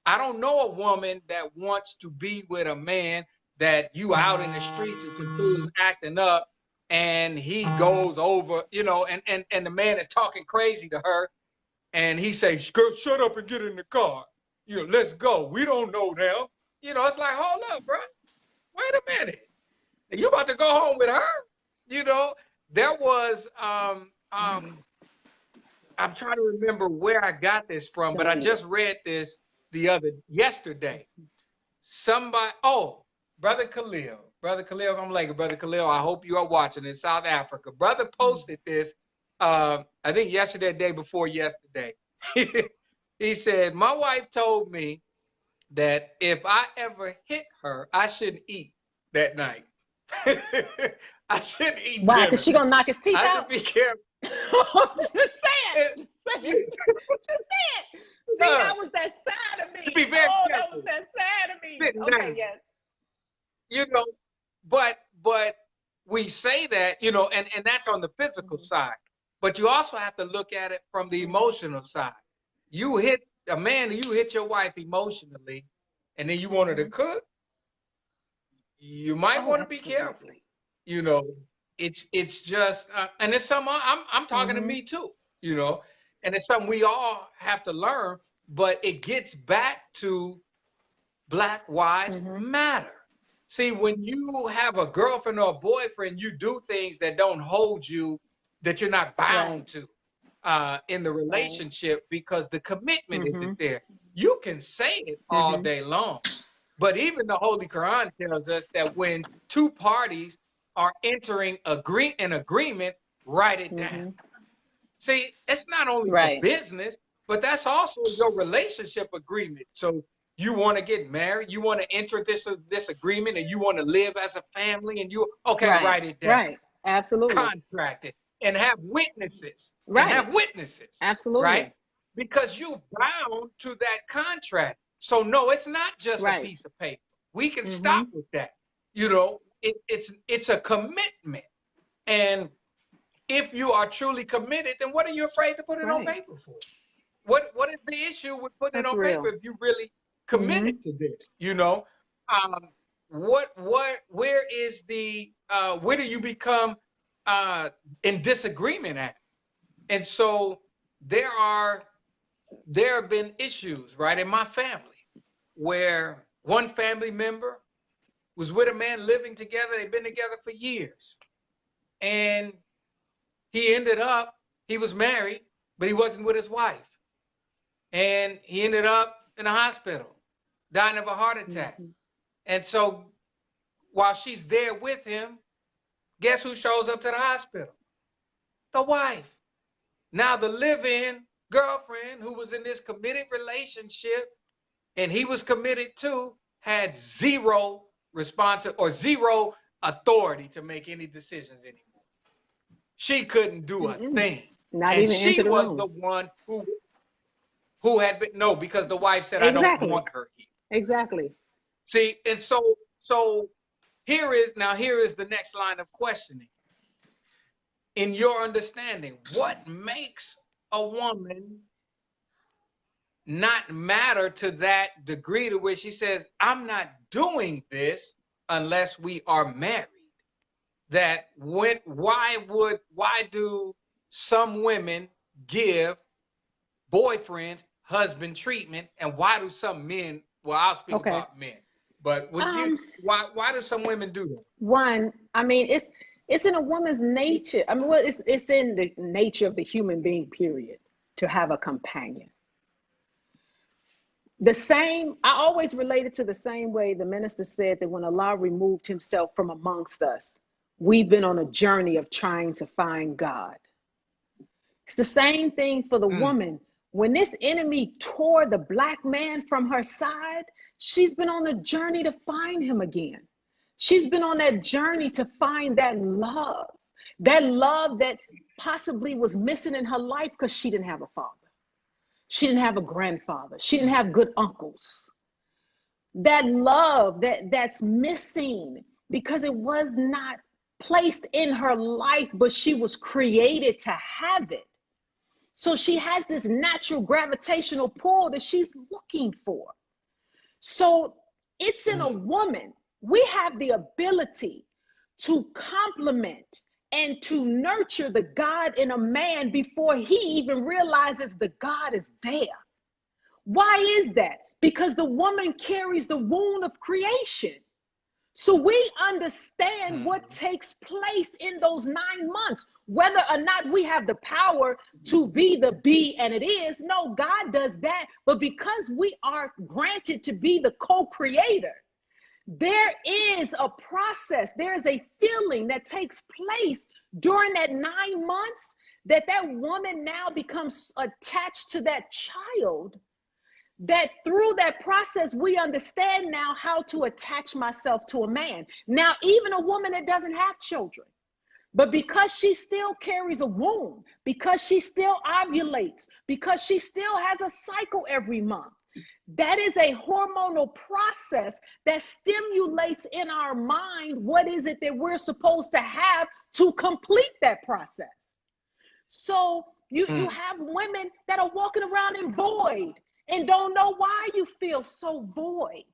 I don't know a woman that wants to be with a man that you out in the streets and some fools acting up, and he goes over, you know, and the man is talking crazy to her, and he says, "Girl, shut up and get in the car. You know, let's go. We don't know them." You know, it's like, hold up, bro. Wait a minute. You about to go home with her? You know, there was I'm trying to remember where I got this from, but I just read this yesterday. Somebody, Brother Khalil, I'm like, Brother Khalil, I hope you are watching in South Africa. Brother posted this, I think yesterday, day before yesterday. He said, my wife told me that if I ever hit her, I shouldn't eat that night. I shouldn't eat Why? dinner. Because she gonna knock his teeth out? I should be careful. Just saying. Just saying. See, that was that side of me. To be very careful. That was that side of me. Okay, yes. You know, but we say that, you know, and that's on the physical side. but you also have to look at it from the emotional side. You hit a man, you hit your wife emotionally, and then you want her to cook. You might Oh, want to be careful. absolutely. You know, it's just, and it's something I'm talking to Mm-hmm. me too. You know, and it's something we all have to learn. But it gets back to Black Wives Mm-hmm. Matter. See, when you have a girlfriend or a boyfriend, you do things that don't hold you, that you're not Right. bound to in the Right. relationship because the commitment Mm-hmm. isn't there. You can say it all Mm-hmm. day long, but even the Holy Quran tells us that when two parties are entering an agreement, write it down. Mm-hmm. See, it's not only for Right. business, but that's also your relationship agreement. So you want to get married, you want to enter this agreement, and you want to live as a family, and you okay, Right. write it down, Right. Absolutely. contract it, and have witnesses, Right. right? Absolutely. Because you're bound to that contract. So no, it's not just a Right. piece of paper. We can Mm-hmm. stop with that. You know, it's a commitment, and if you are truly committed, then what are you afraid to put it on Right. paper for? What is the issue with putting it That's on paper real. if you really Mm-hmm. committed to this? You know, um, where is the where do you become uh, in disagreement at? And so there are there have been issues right in my family where one family member was with a man living together. They've been together for years, and he ended up he was married, but he wasn't with his wife, and he ended up in a hospital, dying of a heart attack. Mm-hmm. And so while she's there with him, guess who shows up to the hospital? The wife. Now the live-in girlfriend who was in this committed relationship and he was committed to had zero response or zero authority to make any decisions anymore. She couldn't do a Mm-mm. thing. Not And even she enter the was room. the one who had been no, because the wife said, I don't Exactly. want her here. Exactly. See, and so here is the next line of questioning. In your understanding, what makes a woman not matter to that degree to which she says, I'm not doing this unless we are married? That why do some women give boyfriends husband treatment, and why do some men, well, I'll speak Okay. about men, but would you Um, why do some women do that? One, I mean, it's in a woman's nature. I mean, well, it's in the nature of the human being, period, to have a companion. The same, I always related to the same way the minister said that when Allah removed himself from amongst us, we've been on a journey of trying to find God. It's the same thing for the Mm, woman. When this enemy tore the black man from her side, she's been on the journey to find him again. She's been on that journey to find that love that possibly was missing in her life because she didn't have a father. She didn't have a grandfather. She didn't have good uncles. That love that's missing because it was not placed in her life, but she was created to have it. So she has this natural gravitational pull that she's looking for. So it's in a mm, woman. We have the ability to complement and to nurture the God in a man before he even realizes the God is there. Why is that? Because the woman carries the wound of creation. So we understand what mm, takes place in those 9 months, whether or not we have the power to be the be, and it is. No, God does that. But because we are granted to be the co-creator, there is a process, there is a feeling that takes place during that 9 months that woman now becomes attached to that child, that through that process, we understand now how to attach myself to a man. Now, even a woman that doesn't have children, but because she still carries a womb, because she still ovulates, because she still has a cycle every month, that is a hormonal process that stimulates in our mind what is it that we're supposed to have to complete that process. So you have women that are walking around in void and don't know why you feel so void.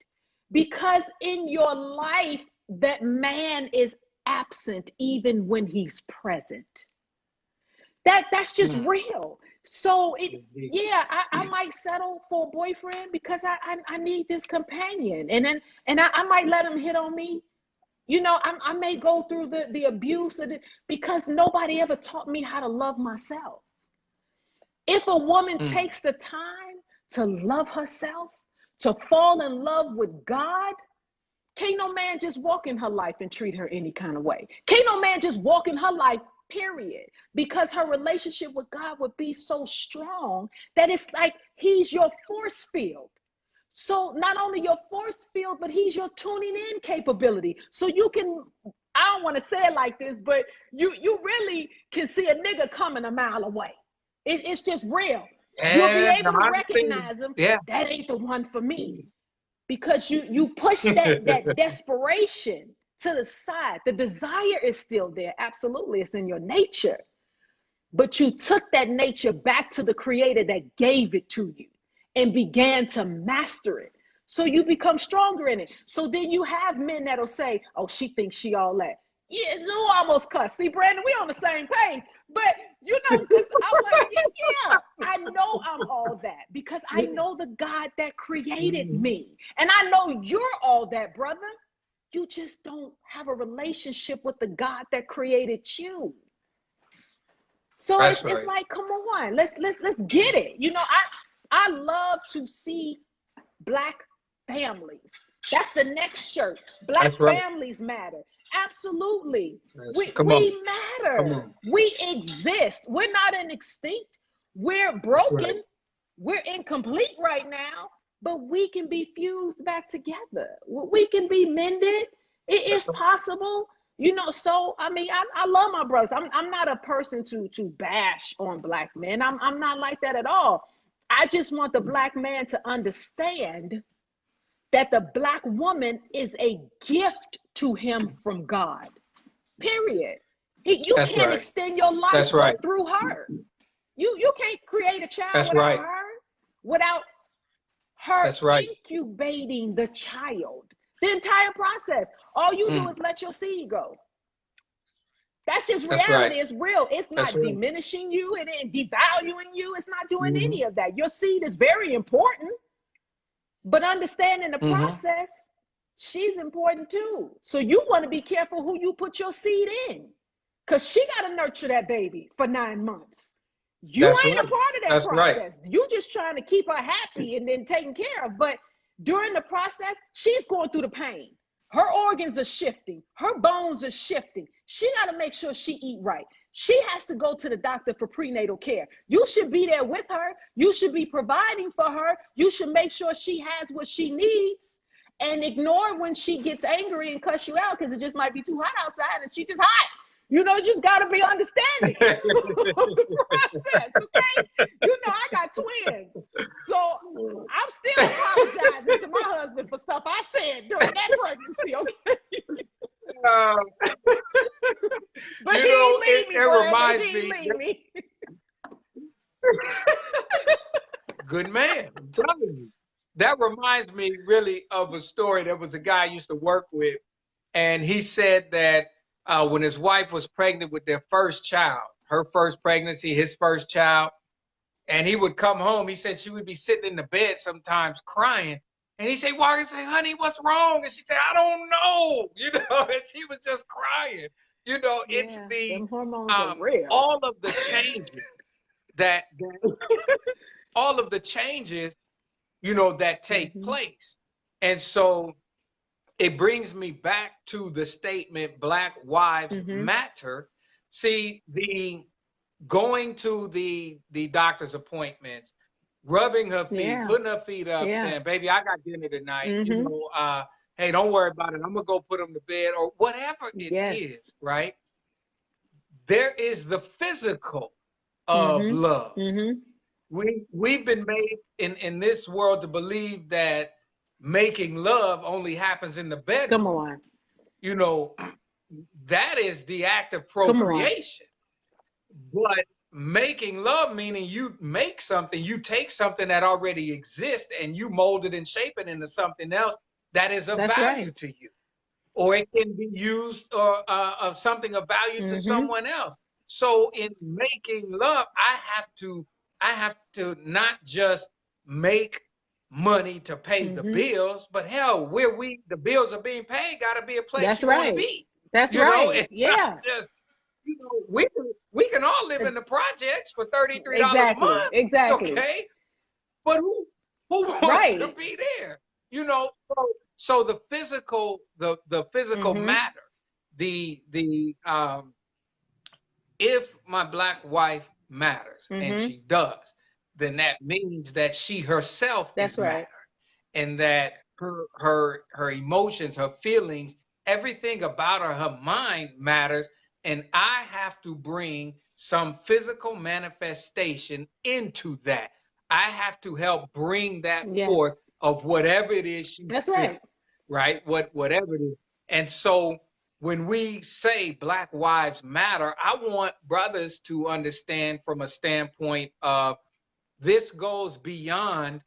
Because in your life, that man is absent even when he's present. That's just real. So I might settle for a boyfriend because I need this companion. And I might let him hit on me. You know, I may go through the abuse because nobody ever taught me how to love myself. If a woman takes the time to love herself, to fall in love with God, can't no man just walk in her life and treat her any kind of way. Can't no man just walk in her life, period. Because her relationship with God would be so strong that it's like he's your force field. So not only your force field, but he's your tuning in capability. So you can, I don't want to say it like this, but you really can see a nigga coming a mile away. It's just real. You'll be able to recognize him. Yeah. That ain't the one for me. Because you push that desperation to the side. The desire is still there. Absolutely. It's in your nature. But you took that nature back to the creator that gave it to you and began to master it. So you become stronger in it. So then you have men that'll say, oh, she thinks she all that. Yeah, no, almost cuss. See, Brandon, we on the same page. But, you know, because I'm like, yeah, I know I'm all that because I know the God that created me. And I know you're all that, brother. You just don't have a relationship with the God that created you. So it's like, come on, let's get it. You know, I love to see Black families. That's the next shirt. Black families matter. Absolutely. We matter. We exist. We're not an extinct. We're broken. We're incomplete right now, but we can be fused back together. We can be mended. It is possible. You know, so I mean, I love my brothers. I'm not a person to bash on Black men. I'm not like that at all. I just want the Black man to understand that the Black woman is a gift to him from God. Period. You can't extend your life through her. You can't create a child without her, without her incubating the child. The entire process. All you do is let your seed go. That's just reality. It's real. It's not diminishing you. It ain't devaluing you. It's not doing any of that. Your seed is very important, but understanding the process, she's important too. So you want to be careful who you put your seed in, because she got to nurture that baby for 9 months. You ain't a part of that process. You just trying to keep her happy and then taken care of. But during the process, she's going through the pain. Her organs are shifting. Her bones are shifting. She got to make sure she eat right. She has to go to the doctor for prenatal care. You should be there with her. You should be providing for her. You should make sure she has what she needs and ignore when she gets angry and cuss you out because it just might be too hot outside and she just hot. You know, just got to be understanding of the process, okay? You know, I got twins. So I'm still apologizing to my husband for stuff I said during that pregnancy, okay? But you know, it reminds me. Good man, I'm telling you. That reminds me really of a story. There was a guy I used to work with, and he said that when his wife was pregnant with their first child, her first pregnancy, his first child, and he would come home, he said she would be sitting in the bed sometimes crying. And he said, why? He said, honey, what's wrong? And she said, I don't know. You know, and she was just crying. You know, it's the hormones are real. all of the changes that all of the changes, you know, that take place. And so it brings me back to the statement, Black wives matter. See, the going to the doctor's appointments, rubbing her feet, putting her feet up, saying, baby, I got dinner tonight. You know, hey, don't worry about it. I'm going to go put them to bed or whatever it is, right? There is the physical of love. We've been made in this world to believe that making love only happens in the bedroom. Come on. You know, that is the act of procreation. But making love, meaning you make something, you take something that already exists and you mold it and shape it into something else that is of That's value right. to you, or it can be used or of something of value to Mm-hmm. someone else. So in making love, I have to not just make money to pay the Mm-hmm. bills, but hell, where the bills are being paid, got to be a place That's you want to right. be. That's You know, right. it's not Yeah. just, we can all live in the projects for $33 a Exactly. month, Exactly. okay? But who wants to Right. be there? You know, so the physical Mm-hmm. matter, the if my black wife matters, and Mm-hmm. she does, then that means that she herself That's is matter, right. and that her emotions, her feelings, everything about her mind matters, and I have to bring some physical manifestation into that. I have to help bring that Yes. forth of whatever it is she's That's feeling, right. right? Whatever it is. And so when we say Black Wives Matter, I want brothers to understand from a standpoint of this goes beyond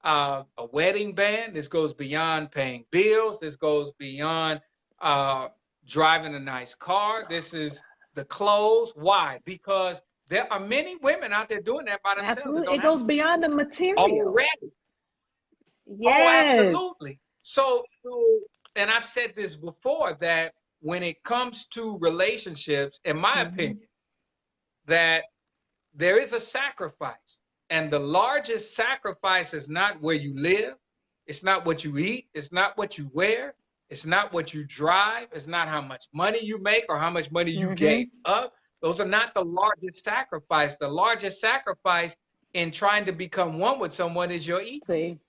a wedding band. This goes beyond paying bills. This goes beyond uh, driving a nice car. This is the clothes. Why? Because there are many women out there doing that by themselves that Absolutely. don't It have goes to beyond the material. already. Oh, Yes. absolutely. So, and I've said this before, that when it comes to relationships, in my Mm-hmm. opinion, that there is a sacrifice. And the largest sacrifice is not where you live, it's not what you eat, it's not what you wear, it's not what you drive, it's not how much money you make or how much money you Mm-hmm. gave up. Those are not the largest sacrifice. The largest sacrifice in trying to become one with someone is your ego. See,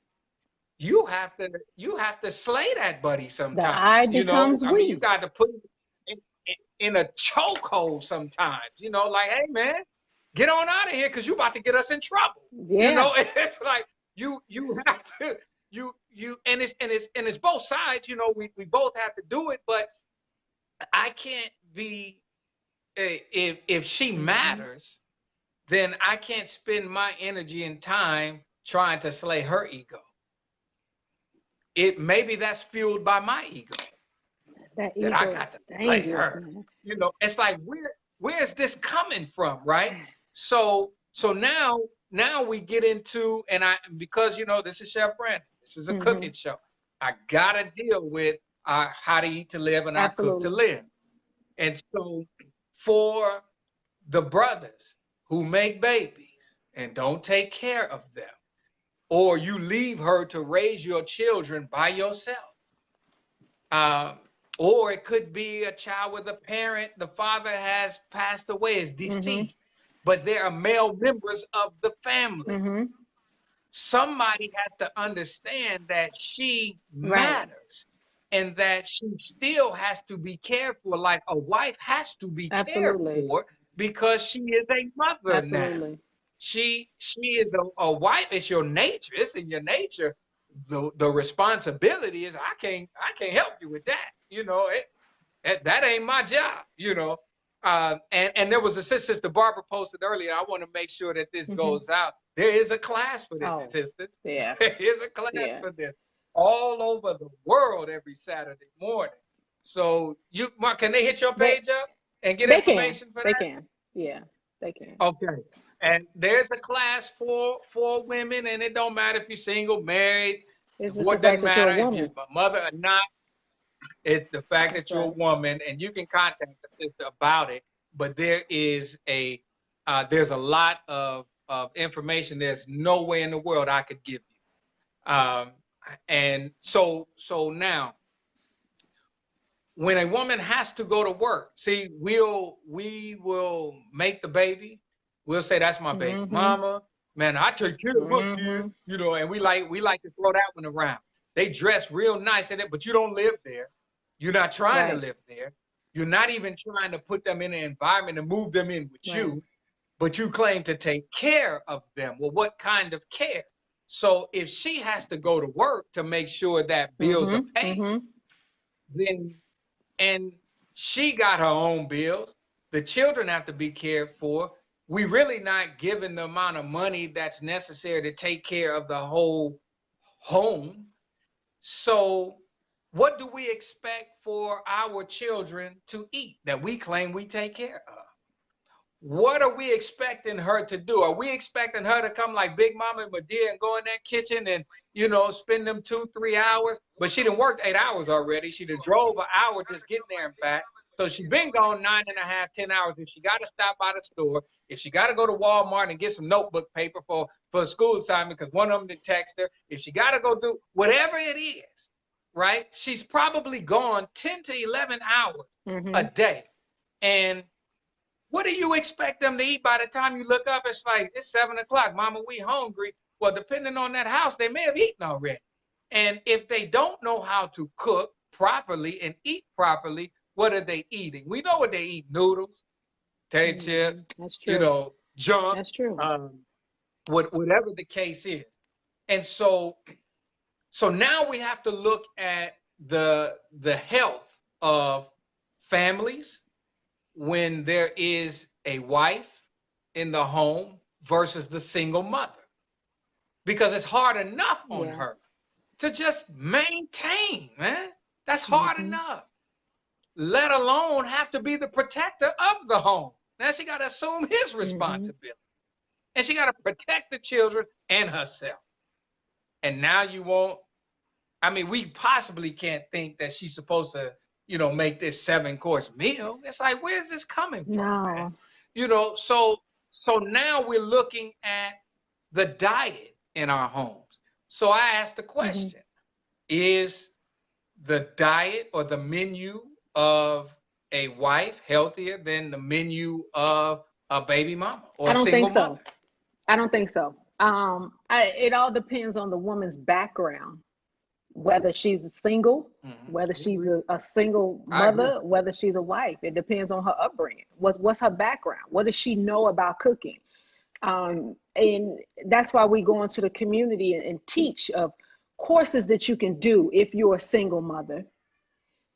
You have to slay that buddy the sometimes. I You know, becomes I mean, you we. got to put him in a chokehold sometimes. You know, like, hey man, get on out of here because you about to get us in trouble. You Yeah. know, it's like you have to and it's both sides. You know, we both have to do it, but I can't be if she Mm-hmm. matters, then I can't spend my energy and time trying to slay her ego. It maybe that's fueled by my ego, That that I ego is got to slay dangerous, her. man. You know, it's like where's this coming from, right? So now we get into, and I, because this is Chef Brandon, this is a Mm-hmm. cooking show. I gotta deal with how to eat to live and I cook to Absolutely. live. And so for the brothers who make babies and don't take care of them, or you leave her to raise your children by yourself, um, or it could be a child with a parent, the father has passed away, is Mm-hmm. deceased, but there are male members of the family. Mm-hmm. Somebody has to understand that she Right. matters and that she still has to be cared for, like a wife has to be cared Absolutely. for, because she is a mother now. Absolutely. She is a wife. It's your nature. It's in your nature. The responsibility is, I can't help you with that. That ain't my job. And there was a sister Barbara posted earlier. I want to make sure that this Mm-hmm. goes out. There is a class for this, Oh, sisters. yeah. There is a class Yeah. for this all over the world every Saturday morning. So Mark, can they hit your They page up and get they can. information for They that? can. Yeah. They can. Okay. And there's a class for women, and it don't matter if you're single, married. It's just the What doesn't fact that you're a matter if you're woman. a mother or not. It's the fact That's that you're a right. woman, and you can contact the sister about it. But there's a lot of information. There's no way in the world I could give you. And so now, when a woman has to go to work, see, we will make the baby. We'll say that's my baby Mm-hmm. mama. Man, I take care of my kid, Mm-hmm. and we like to throw that one around. They dress real nice in it, but you don't live there. You're not trying to Right. live there. You're not even trying to put them in an environment and move them in with Right. you, but you claim to take care of them. Well, what kind of care? So if she has to go to work to make sure that bills are Mm-hmm. paid, Mm-hmm. then and she got her own bills. The children have to be cared for. we really not given the amount of money that's necessary to take care of the whole home. So what do we expect for our children to eat that we claim we take care of? What are we expecting her to do? Are we expecting her to come like Big Mama Medea and go in that kitchen and, spend them 2-3 hours? But she done worked 8 hours already. She done drove an hour just getting there and back. So she been gone 9.5, 10 hours. If she got to stop by the store, if she got to go to Walmart and get some notebook paper for school assignment because one of them didn't text her, if she got to go do whatever it is, right? She's probably gone 10 to 11 hours a day. And what do you expect them to eat by the time you look up? It's like, it's 7 o'clock. Mama, we hungry. Well, depending on that house, they may have eaten already. And if they don't know how to cook properly and eat properly, what are they eating? We know what they eat: noodles, potato chips, That's true. junk. That's true. Whatever the case is. And so now we have to look at the health of families when there is a wife in the home versus the single mother. Because it's hard enough on her to just maintain, man. That's hard enough. Let alone have to be the protector of the home. Now she got to assume his responsibility. And she got to protect the children and herself. And now we possibly can't think that she's supposed to, make this 7-course meal. It's like, where's this coming from? No. Man? So now we're looking at the diet in our homes. So I asked the question, is the diet or the menu of a wife healthier than the menu of a baby mama or a single mother? I don't think so. It all depends on the woman's background, whether she's single, whether she's a single mother, whether she's a wife. It depends on her upbringing. What's her background? What does she know about cooking? And that's why we go into the community and teach of courses that you can do if you're a single mother.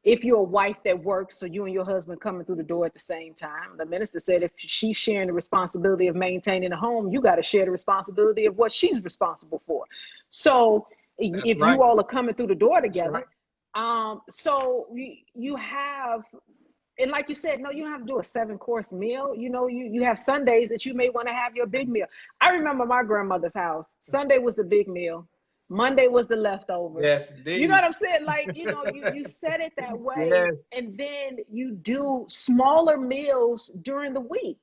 If you're a wife that works, so you and your husband coming through the door at the same time. The minister said if she's sharing the responsibility of maintaining the home, you got to share the responsibility of what she's responsible for. So if you all are coming through the door together, so you have, and like you said, no, you don't have to do a 7-course meal. You have Sundays that you may want to have your big meal. I remember my grandmother's house. Sunday was the big meal. Monday was the leftovers. Yes, indeed. You know what I'm saying? Like, you set it that way, and then you do smaller meals during the week.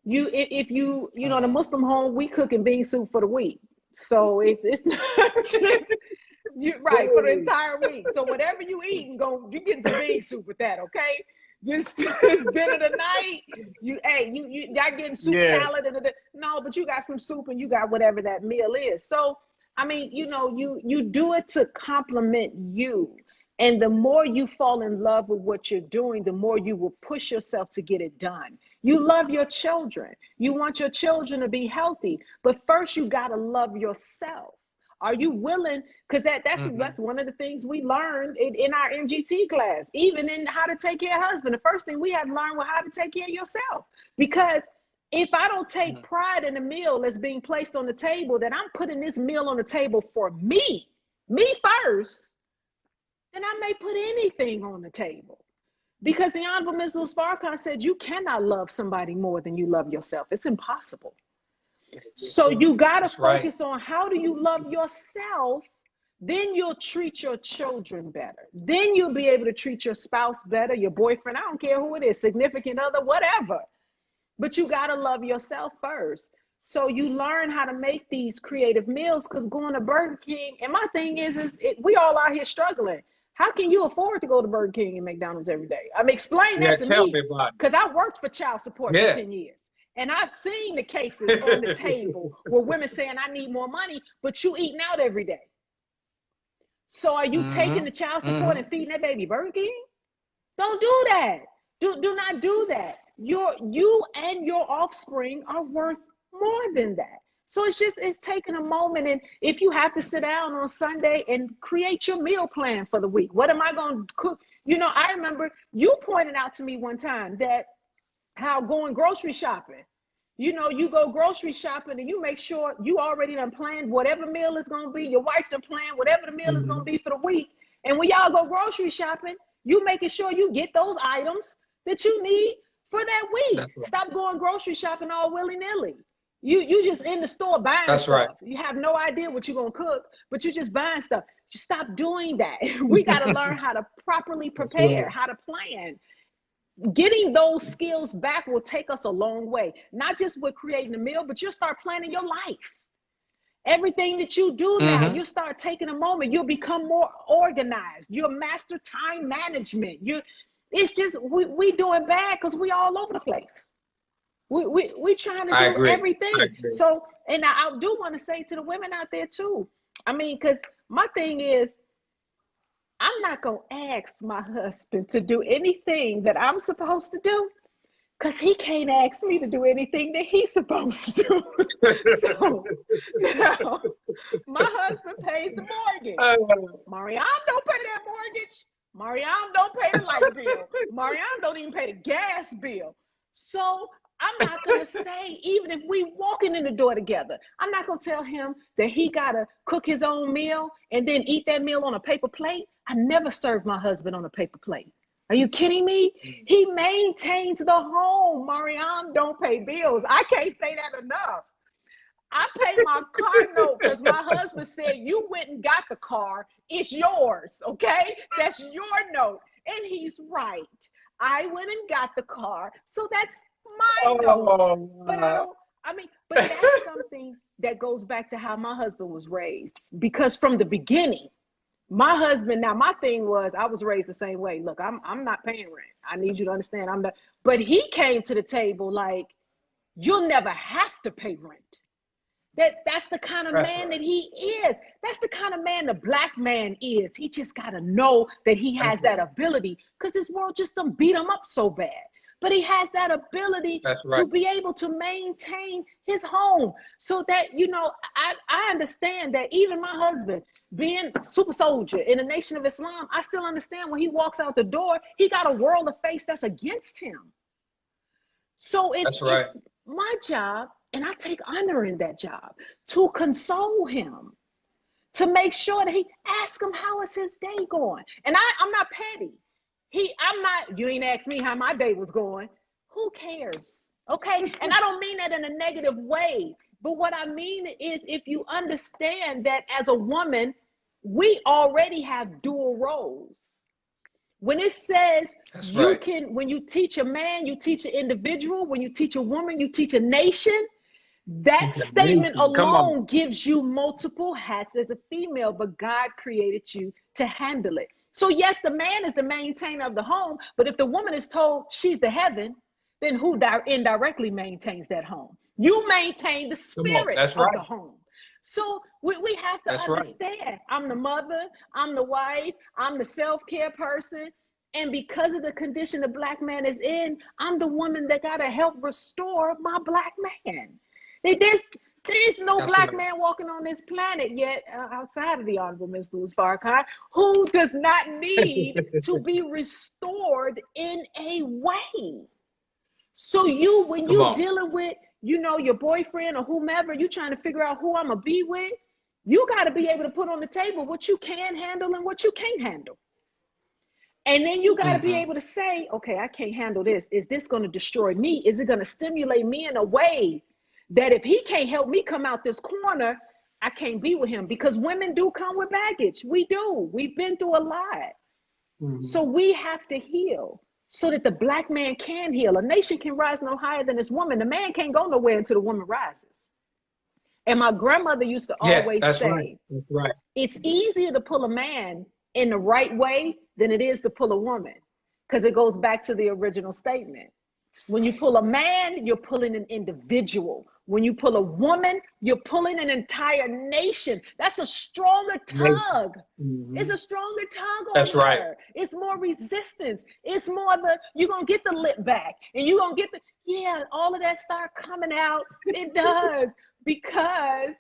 If you in a Muslim home, we cooking bean soup for the week. So it's not just, for the entire week. So whatever you eat, you getting some bean soup with that, okay? This dinner tonight, y'all getting soup salad no, but you got some soup and you got whatever that meal is. So you do it to complement you. And the more you fall in love with what you're doing, the more you will push yourself to get it done. You love your children. You want your children to be healthy. But first, you got to love yourself. Are you willing? Because that's one of the things we learned in our MGT class, even in how to take care of husband. The first thing we had to learn was how to take care of yourself. Because if I don't take pride in the meal that's being placed on the table, that I'm putting this meal on the table for me first, then I may put anything on the table. Because the Honorable Mrs. Farrakhan said, you cannot love somebody more than you love yourself. It's impossible. So you got to focus on how do you love yourself, then you'll treat your children better. Then you'll be able to treat your spouse better, your boyfriend, I don't care who it is, significant other, whatever. But you got to love yourself first. So you learn how to make these creative meals, because going to Burger King, and my thing is we all out here struggling. How can you afford to go to Burger King and McDonald's every day? Explain that to me, because I worked for child support for 10 years. And I've seen the cases on the table where women saying, I need more money, but you eating out every day. So are you taking the child support and feeding that baby Burger King? Don't do that. Do not do that. You and your offspring are worth more than that. So it's taking a moment. And if you have to sit down on Sunday and create your meal plan for the week, what am I going to cook? I remember you pointed out to me one time that how going grocery shopping, You know, you go grocery shopping and you make sure you already done planned whatever meal is going to be. Your wife done planned whatever the meal is going to be for the week. And when y'all go grocery shopping, you making sure you get those items that you need for that week. That's right. Stop going grocery shopping all willy-nilly. You just in the store buying That's stuff. right. You have no idea what you're going to cook, but you just buying stuff. Just stop doing that. We got to learn how to properly prepare, how to plan. Getting those skills back will take us a long way, not just with creating a meal, but you'll start planning your life. Everything that you do now, you start taking a moment, you'll become more organized. You'll master time management. It's just, we doing bad because we all over the place. We trying to do everything. So, and I do want to say to the women out there too, I mean, because my thing is, I'm not going to ask my husband to do anything that I'm supposed to do because he can't ask me to do anything that he's supposed to do. So now, my husband pays the mortgage. Maryam don't pay that mortgage. Maryam don't pay the light bill. Maryam don't even pay the gas bill. So I'm not going to say, even if we walking in the door together, I'm not going to tell him that he got to cook his own meal and then eat that meal on a paper plate. I never served my husband on a paper plate. Are you kidding me? He maintains the home. Maryam don't pay bills. I can't say that enough. I pay my car note because my husband said, you went and got the car. It's yours, okay? That's your note. And he's right. I went and got the car. So that's my note. But but that's something that goes back to how my husband was raised. Because from the beginning, my husband, now my thing was, I was raised the same way. Look, I'm not paying rent. I need you to understand I'm not. But he came to the table like, you'll never have to pay rent. That's the kind of man that he is. That's the kind of man the Black man is. He just got to know that he has that ability because this world just done beat him up so bad. But he has that ability to be able to maintain his home so that, you know, I understand that even my husband being a super soldier in the Nation of Islam, I still understand when he walks out the door, he got a world to face that's against him. So it's my job, and I take honor in that job, to console him, to make sure that he ask him how is his day going. And I'm not petty. You ain't asked me how my day was going. Who cares? Okay. And I don't mean that in a negative way, but what I mean is if you understand that as a woman, we already have dual roles. When it says when you teach a man, you teach an individual. When you teach a woman, you teach a nation. That statement alone gives you multiple hats as a female, but God created you to handle it. So yes, the man is the maintainer of the home, but if the woman is told she's the heaven, then who indirectly maintains that home? You maintain the spirit of the home. So we have to understand, I'm the mother, I'm the wife, I'm the self-care person. And because of the condition the Black man is in, I'm the woman that got to help restore my Black man. There's no Black man walking on this planet yet, outside of the Honorable Ms. Louis Farrakhan, who does not need to be restored in a way. So when you're dealing with, you know, your boyfriend or whomever, you trying to figure out who I'm going to be with, you got to be able to put on the table what you can handle and what you can't handle. And then you got to be able to say, okay, I can't handle this. Is this going to destroy me? Is it going to stimulate me in a way that if he can't help me come out this corner, I can't be with him? Because women do come with baggage. We do. We've been through a lot. So we have to heal so that the Black man can heal. A nation can rise no higher than its woman. The man can't go nowhere until the woman rises. And my grandmother used to always say, it's easier to pull a man in the right way than it is to pull a woman, because it goes back to the original statement. When you pull a man, you're pulling an individual. When you pull a woman, you're pulling an entire nation. That's a stronger tug. It's a stronger tug on her. It's more resistance. It's more you're going to get the lip back and you're going to get all of that start coming out. It does, because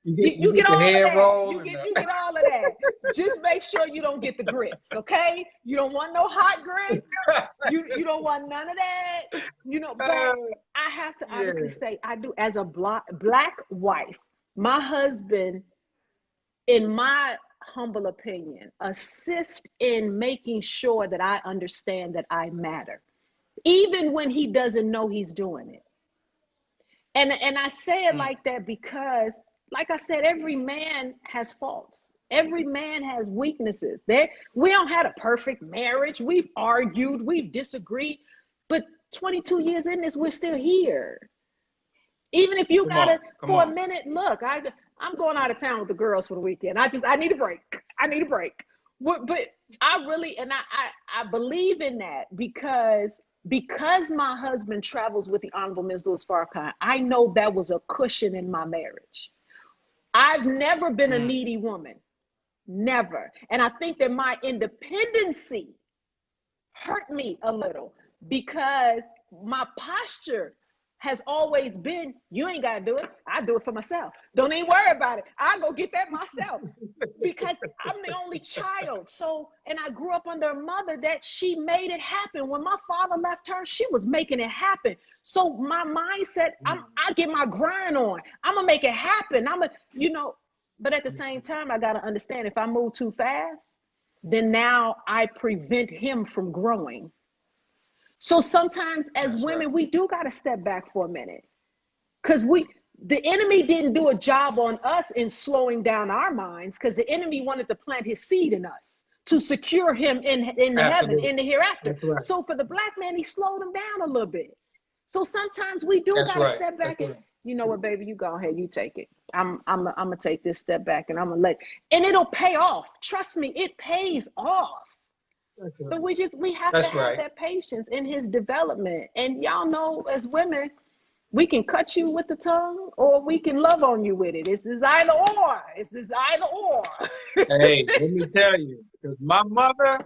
You get get the all of head that. roll You and get all of that. Just make sure you don't get the grits, okay? You don't want no hot grits. You don't want none of that. You know, but I have to yeah. honestly say, I do, as a black wife, my husband, in my humble opinion, assist in making sure that I understand that I matter, even when he doesn't know he's doing it. And I say it like that because, like I said, every man has faults. Every man has weaknesses. We don't have a perfect marriage. We've argued, we've disagreed, but 22 years in this, we're still here. Even if you gotta, for a minute, look, I'm going out of town with the girls for the weekend. I need a break. I need a break. But I really, and I believe in that because my husband travels with the Honorable Ms. Louis Farrakhan. I know that was a cushion in my marriage. I've never been a needy woman, never. And I think that my independency hurt me a little because my posture has always been, you ain't got to do it. I do it for myself. Don't even worry about it. I go get that myself because I'm the only child. So, and I grew up under a mother that she made it happen. When my father left her, she was making it happen. So my mindset, I get my grind on. I'm going to make it happen. But at the same time, I got to understand if I move too fast, then now I prevent him from growing. So sometimes as women, we do got to step back for a minute because the enemy didn't do a job on us in slowing down our minds because the enemy wanted to plant his seed in us to secure him in heaven, in the hereafter. So for the black man, he slowed him down a little bit. So sometimes we do got to step back and, you know what, baby, you go ahead, you take it. I'm going to take this step back and I'm going to and it'll pay off. Trust me, it pays off. But we have to have that patience in his development. And y'all know, as women, we can cut you with the tongue or we can love on you with it. It's this either or. It's this either or. Hey, let me tell you, because my mother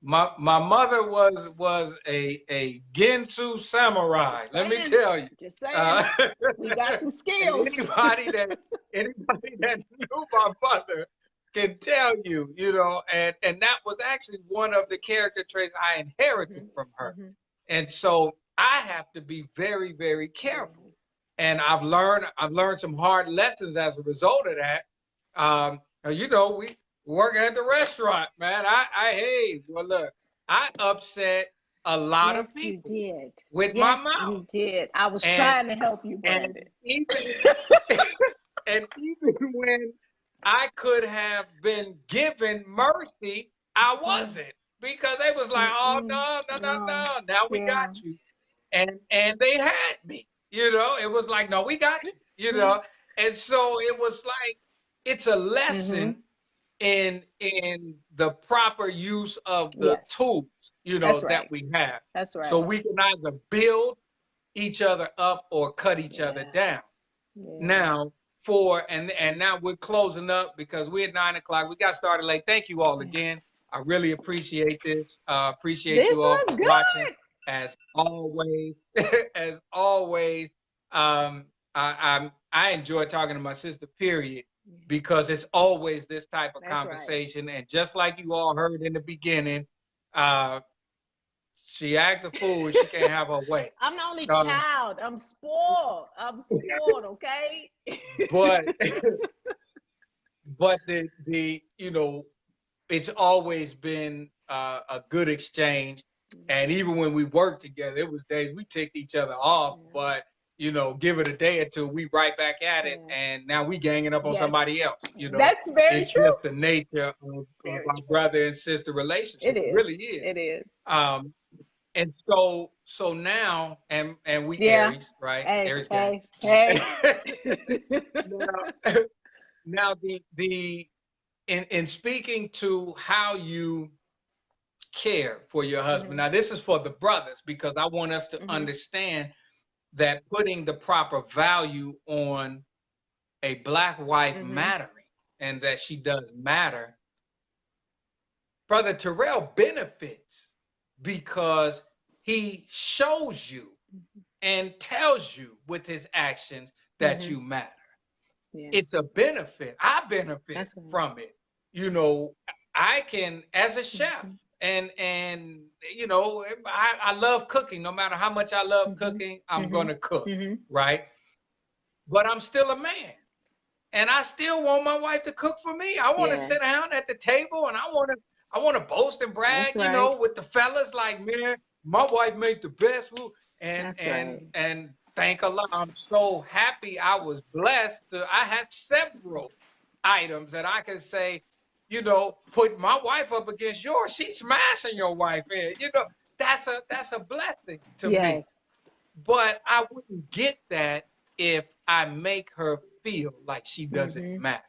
was a Ginsu samurai. Let me tell you. Just saying. We got some skills. Anybody that knew my mother can tell you, and that was actually one of the character traits I inherited from her. And so I have to be very, very careful. And I've learned some hard lessons as a result of that. We working at the restaurant, man. Look, I upset a lot of people with my mouth. You did. I was trying to help you, Brandon. And even when I could have been given mercy, I wasn't, because they was like, oh, no. Now we got you. And they had me, it was like, no, we got you, And so it was like, it's a lesson in the proper use of the tools, that we have. That's right. So we can either build each other up or cut each other down. Now, and now we're closing up because we're at 9 o'clock. We got started late. Thank you all again. I really appreciate this. Appreciate you all for watching. As always, I enjoy talking to my sister, period, because it's always this type of conversation. And just like you all heard in the beginning, she act a fool. She can't have her way. I'm the only child. I'm spoiled. Okay. But it's always been a good exchange. And even when we worked together, it was days we ticked each other off, but give it a day or two, we right back at it, and now we ganging up on somebody else. That's very it's true. Just the nature of our brother and sister relationship. It really is. It is. And so now, and we Aries, right? Hey, Aries hey. Now in speaking to how you care for your husband. Now this is for the brothers, because I want us to understand that putting the proper value on a black wife mattering, and that she does matter. Brother Terrell benefits because he shows you and tells you with his actions that you matter. Yes. it's a benefit. I benefit That's right. from it. You know, I can, as a chef, Mm-hmm. and you know, I love cooking. No matter how much I love Mm-hmm. cooking, I'm Mm-hmm. gonna cook, Mm-hmm. right? But I'm still a man. And I still want my wife to cook for me. I want to Yeah. sit down at the table and I want to boast and That's brag, you right. know, with the fellas like, man, my wife made the best food. And That's and right. and thank Allah, I'm so happy I was blessed I had several items that I can say, you know, put my wife up against yours. She's smashing your wife in. You know, that's a blessing to Yes. me. But I wouldn't get that if I make her feel like she doesn't Mm-hmm. matter.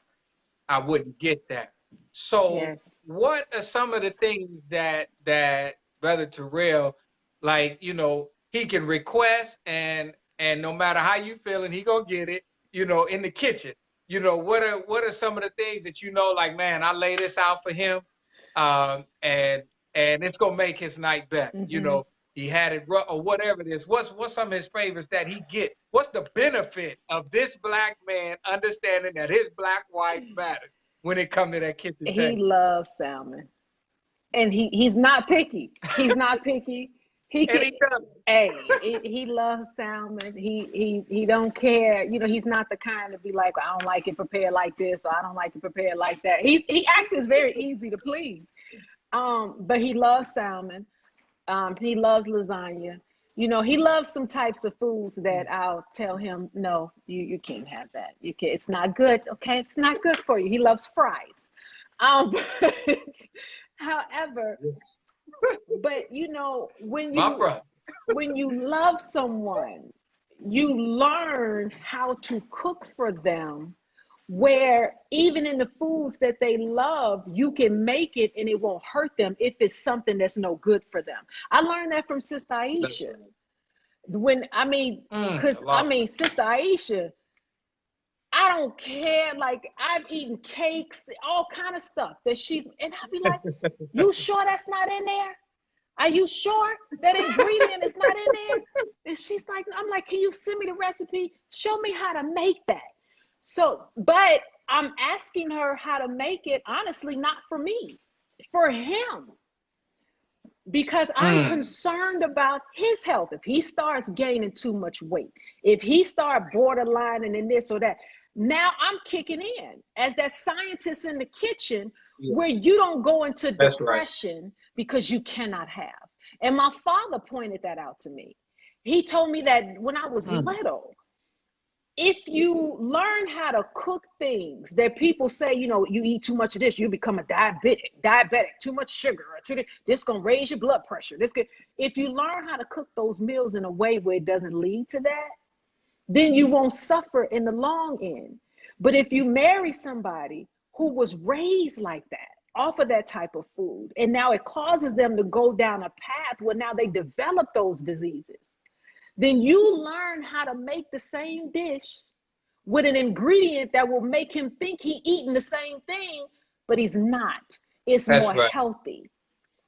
I wouldn't get that. So, Yes. what are some of the things that Brother Terrell, like, you know, he can request, and no matter how you feeling, he gonna get it, you know, in the kitchen. You know, what are some of the things that, you know, like, man, I lay this out for him, and it's gonna make his night better. You Mm-hmm. know, he had it rough or whatever it is. What's some of his favorites that he gets? What's the benefit of this black man understanding that his black wife matters when it comes to that kitchen He table? loves salmon. And he's not picky. He's not picky. He And can he does. hey, he loves salmon. He don't care. You know, he's not the kind to be like, I don't like it prepared like this, or I don't like it prepared like that. He actually is very easy to please. But he loves salmon. He loves lasagna. You know, he loves some types of foods that I'll tell him, no, you can't have that. You can It's not good. Okay, it's not good for you. He loves fries. But, however, but you know, My brother. when you love someone, you learn how to cook for them, where even in the foods that they love, you can make it and it won't hurt them if it's something that's no good for them. I learned that from Sister That's Aisha. right. Because I Allah. mean, Sister Aisha, I don't care. Like, I've eaten cakes, all kind of stuff that and I'll be like, you sure that's not in there? Are you sure that ingredient is not in there? And she's like, I'm like, can you send me the recipe? Show me how to make that. So, but I'm asking her how to make it, honestly, not for me, for him, because I'm Mm. concerned about his health. If he starts gaining too much weight, if he start borderlining in this or that, now I'm kicking in as that scientist in the kitchen, Yeah, where you don't go into that's right. depression because you cannot have. And my father pointed that out to me. He told me that when I was Mm. little, if you learn how to cook things that people say, you know, you eat too much of this, you become a diabetic, too much sugar, or this gonna raise your blood pressure. If you learn how to cook those meals in a way where it doesn't lead to that, then you won't suffer in the long end. But if you marry somebody who was raised like that, off of that type of food, and now it causes them to go down a path where now they develop those diseases, then you learn how to make the same dish with an ingredient that will make him think he's eating the same thing, but he's not. It's That's more right. healthy.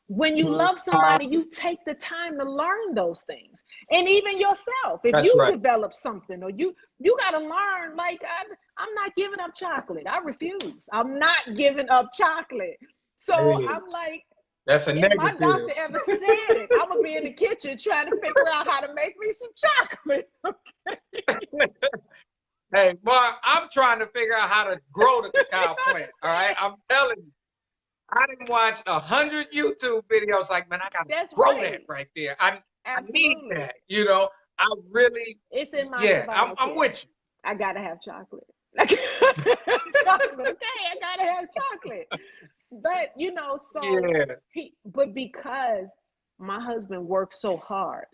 When you love somebody, you take the time to learn those things. And even yourself, if That's you right. develop something, or you got to learn, like, I'm not giving up chocolate. I refuse. I'm not giving up chocolate. So Hey, I'm like, that's a if my negative. doctor ever said it, I'm gonna be in the kitchen trying to figure out how to make me some chocolate. Hey, Mark, I'm trying to figure out how to grow the cacao plant. All right, I'm telling you, I didn't watch 100 YouTube videos. Like, man, I gotta That's grow that right. right there. I need Absolutely. that. You know, I really, It's in my yeah. I'm survival I'm kit. with I gotta have chocolate. I gotta have chocolate. Okay, I gotta have chocolate. But you know, you. so Yeah, but because my husband works so hard,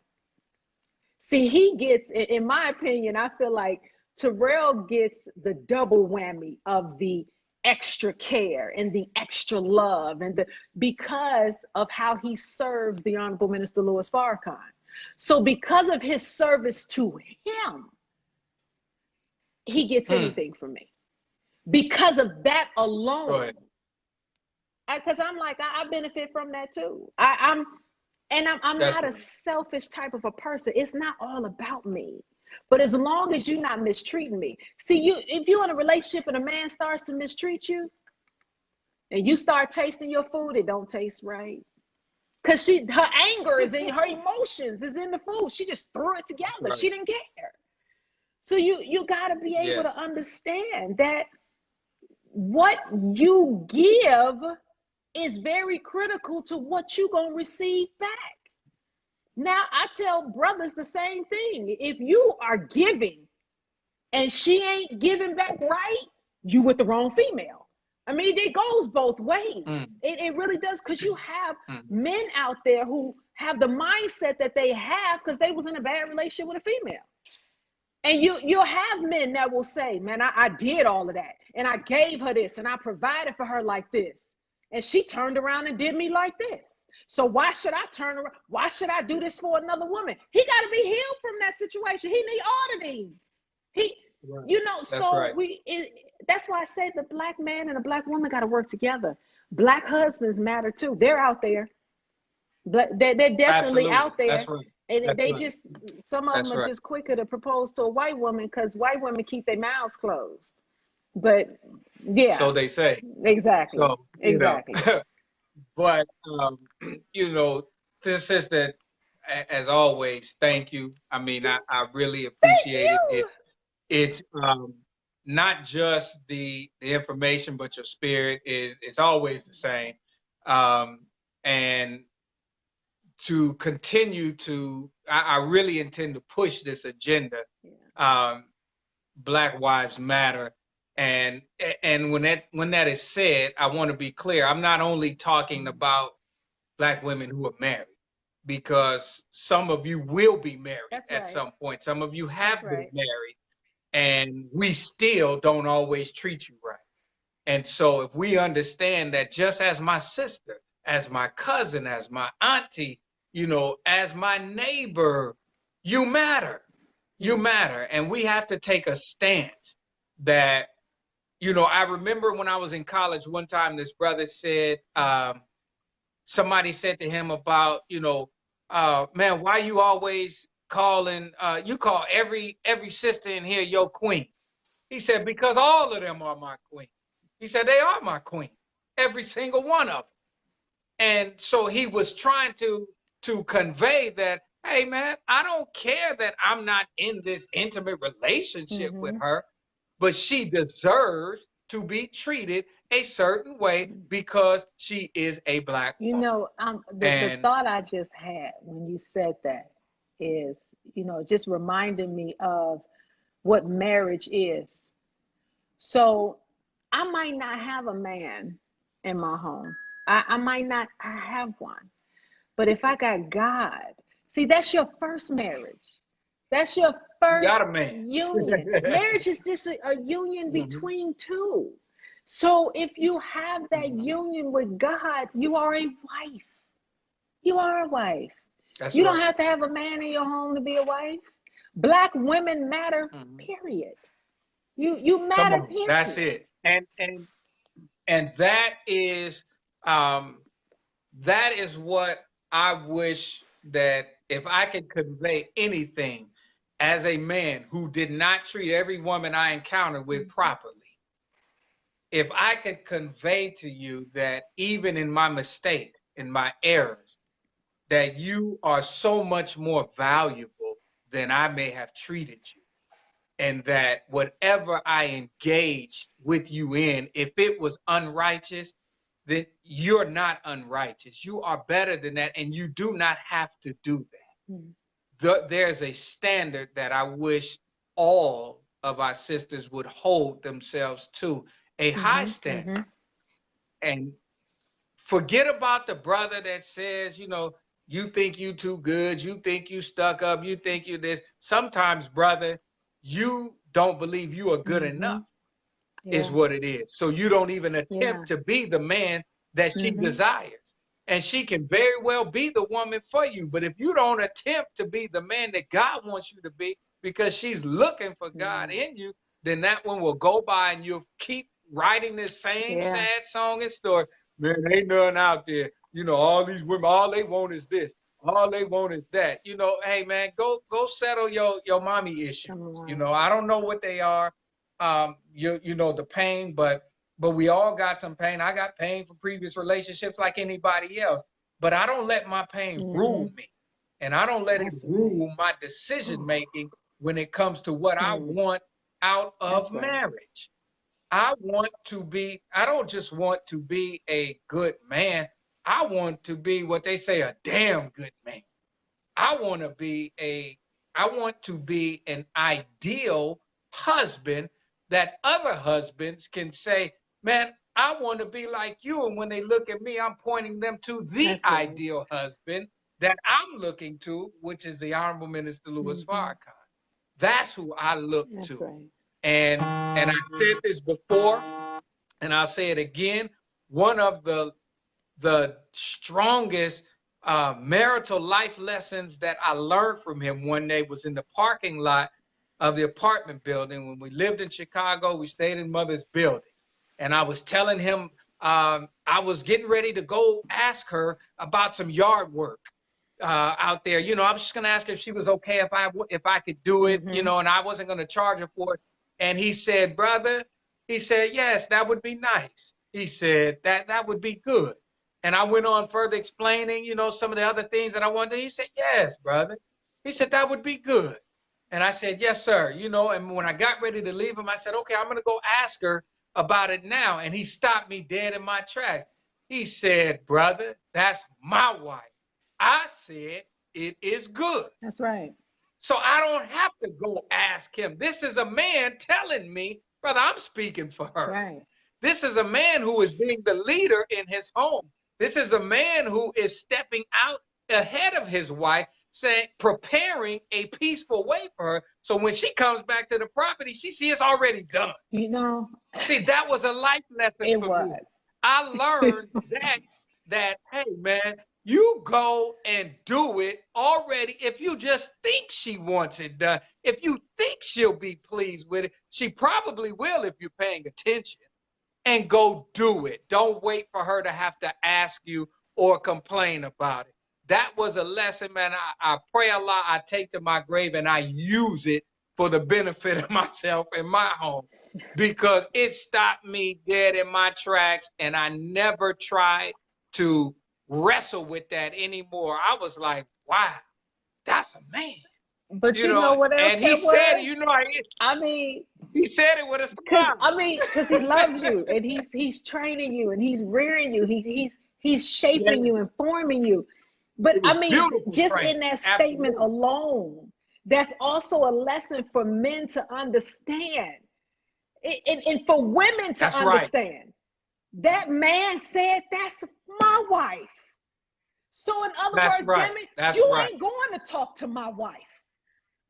see, he gets, in my opinion, I feel like Terrell gets the double whammy of the extra care and the extra love, and because of how he serves the Honorable Minister Louis Farrakhan. So because of his service to him, he gets mm, anything from me. Because of that go alone, ahead. because I'm like, I benefit from that too. I'm That's not a right. selfish type of a person. It's not all about me. But as long as you're not mistreating me. See, if you're in a relationship and a man starts to mistreat you and you start tasting your food, it don't taste right. Because her anger is in her emotions, is in the food. She just threw it together. Right. She didn't care. So you got to be able to understand that what you give is very critical to what you're going to receive back. Now, I tell brothers the same thing. If you are giving and she ain't giving back right, you with the wrong female. I mean, it goes both ways. It really does, because you have men out there who have the mindset that they have because they was in a bad relationship with a female. And you'll have men that will say, man, I did all of that. And I gave her this and I provided for her like this. And she turned around and did me like this. So why should I turn around? Why should I do this for another woman? He got to be healed from that situation. He need auditing. That's why I say the black man and the black woman got to work together. Black husbands matter too. They're out there. They're definitely out there. That's right. And some of them are just quicker to propose to a white woman because white women keep their mouths closed. But yeah. So they say. Exactly. So, exactly. But, this is that, as always, thank you. I mean, I really appreciate it. It's not just the information, but your spirit is always the same. And to continue to, I really intend to push this agenda. Black Lives Matter. And when that is said, I want to be clear. I'm not only talking about Black women who are married, because some of you will be married at some point. Some of you have been married, and we still don't always treat you right. And so if we understand that, just as my sister, as my cousin, as my auntie, as my neighbor, you matter. You matter. And we have to take a stance that, I remember when I was in college one time, this brother said, somebody said to him about, man, why you always calling, you call every sister in here your queen. He said, because all of them are my queen. He said, they are my queen, every single one of them. And so he was trying to convey that, hey, man, I don't care that I'm not in this intimate relationship with her, but she deserves to be treated a certain way because she is a Black woman. The thought I just had when you said that is, just reminding me of what marriage is. So I might not have a man in my home. I might not have one. But if I got God, see, that's your first marriage. That's your first union. Marriage is just a union between two. So if you have that union with God, you are a wife. You are a wife. You don't have to have a man in your home to be a wife. Black women matter, period. You matter, period. That's it. And that is what I wish that if I could convey anything as a man who did not treat every woman I encountered with properly, if I could convey to you that even in my mistake, in my errors, that you are so much more valuable than I may have treated you. And that whatever I engaged with you in, if it was unrighteous, then you're not unrighteous. You are better than that, and you do not have to do that. There's a standard that I wish all of our sisters would hold themselves to, a high standard. And forget about the brother that says, you think you too good, you think you stuck up, you think you this. Sometimes, brother, you don't believe you are good enough, is what it is. So you don't even attempt to be the man that she desires. And she can very well be the woman for you. But if you don't attempt to be the man that God wants you to be, because she's looking for God in you, then that one will go by and you'll keep writing this same sad song and story. Man, ain't nothing out there. All these women, all they want is this. All they want is that. You know, hey man, go settle your mommy issues. Come You on. know, I don't know what they are. You know the pain, but we all got some pain. I got pain from previous relationships like anybody else. But I don't let my pain Mm-hmm. rule me, and I don't let it That's right. rule my decision making when it comes to what I Mm, want out of that's right. marriage. I don't just want to be a good man. I want to be what they say, a damn good man. I want to be a, I want to be an ideal husband that other husbands can say, man, I want to be like you. And when they look at me, I'm pointing them to the That's right. ideal husband that I'm looking to, which is the Honorable Minister Louis Mm-hmm. Farrakhan. That's who I look That's to. right. And I said this before, and I'll say it again. One of the strongest marital life lessons that I learned from him one day was in the parking lot of the apartment building. When we lived in Chicago, we stayed in Mother's building. And I was telling him I was getting ready to go ask her about some yard work out there. You know, I was just going to ask her if she was okay if I could do it, you Mm-hmm. know, and I wasn't going to charge her for it. And he said, brother, he said, yes, that would be nice. He said that would be good. And I went on further explaining, you know, some of the other things that I wanted. He said, yes, brother. He said, that would be good. And I said, yes, sir. You know, and when I got ready to leave him, I said, okay, I'm going to go ask her about it now. And he stopped me dead in my tracks. He said, brother, that's my wife. I said, it is good. That's right. So I don't have to go ask him. This is a man telling me, brother, I'm speaking for her. Right. This is a man who is being the leader in his home. This is a man who is stepping out ahead of his wife, saying, preparing a peaceful way for her. So when she comes back to the property, she sees it's already done. You know, See, that was a life lesson it for was. me. I learned that hey man, you go and do it already. If you just think she wants it done, if you think she'll be pleased with it, she probably will if you're paying attention. And go do it. Don't wait for her to have to ask you or complain about it. That was a lesson, man. I pray a lot. I take to my grave and I use it for the benefit of myself and my home because it stopped me dead in my tracks and I never tried to wrestle with that anymore. I was like, wow, that's a man. But You you know, know what else and he that said, was? you know, I mean, he said it with a smile. because he loves you and he's training you and he's rearing you. He's Yeah, shaping you and forming you. But it was I mean, beautiful just training. in that statement Absolutely. alone, that's also a lesson for men to understand. And for women to That's right. understand. That man said, that's my wife. So in other That's words, right. damn it, That's you right. ain't going to talk to my wife.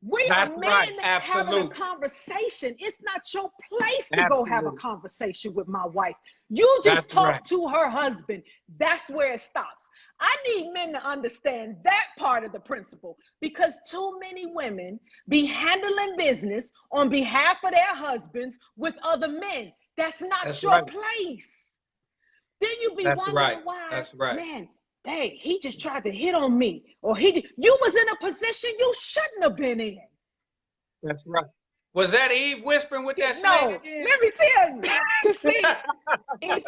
We are That's right. men having a Absolutely. conversation. It's not your place to go have a Absolutely. conversation with my wife. You That's just right. talk to her husband. That's where it stops. I need men to understand that part of the principle because too many women be handling business on behalf of their husbands with other men. That's not That's your right. place. Then you be That's right. wondering why, That's right. man, hey, he just tried to hit on me. Or you was in a position you shouldn't have been in. That's right. Was that Eve whispering with that snake No, again? let me tell you. Because see, if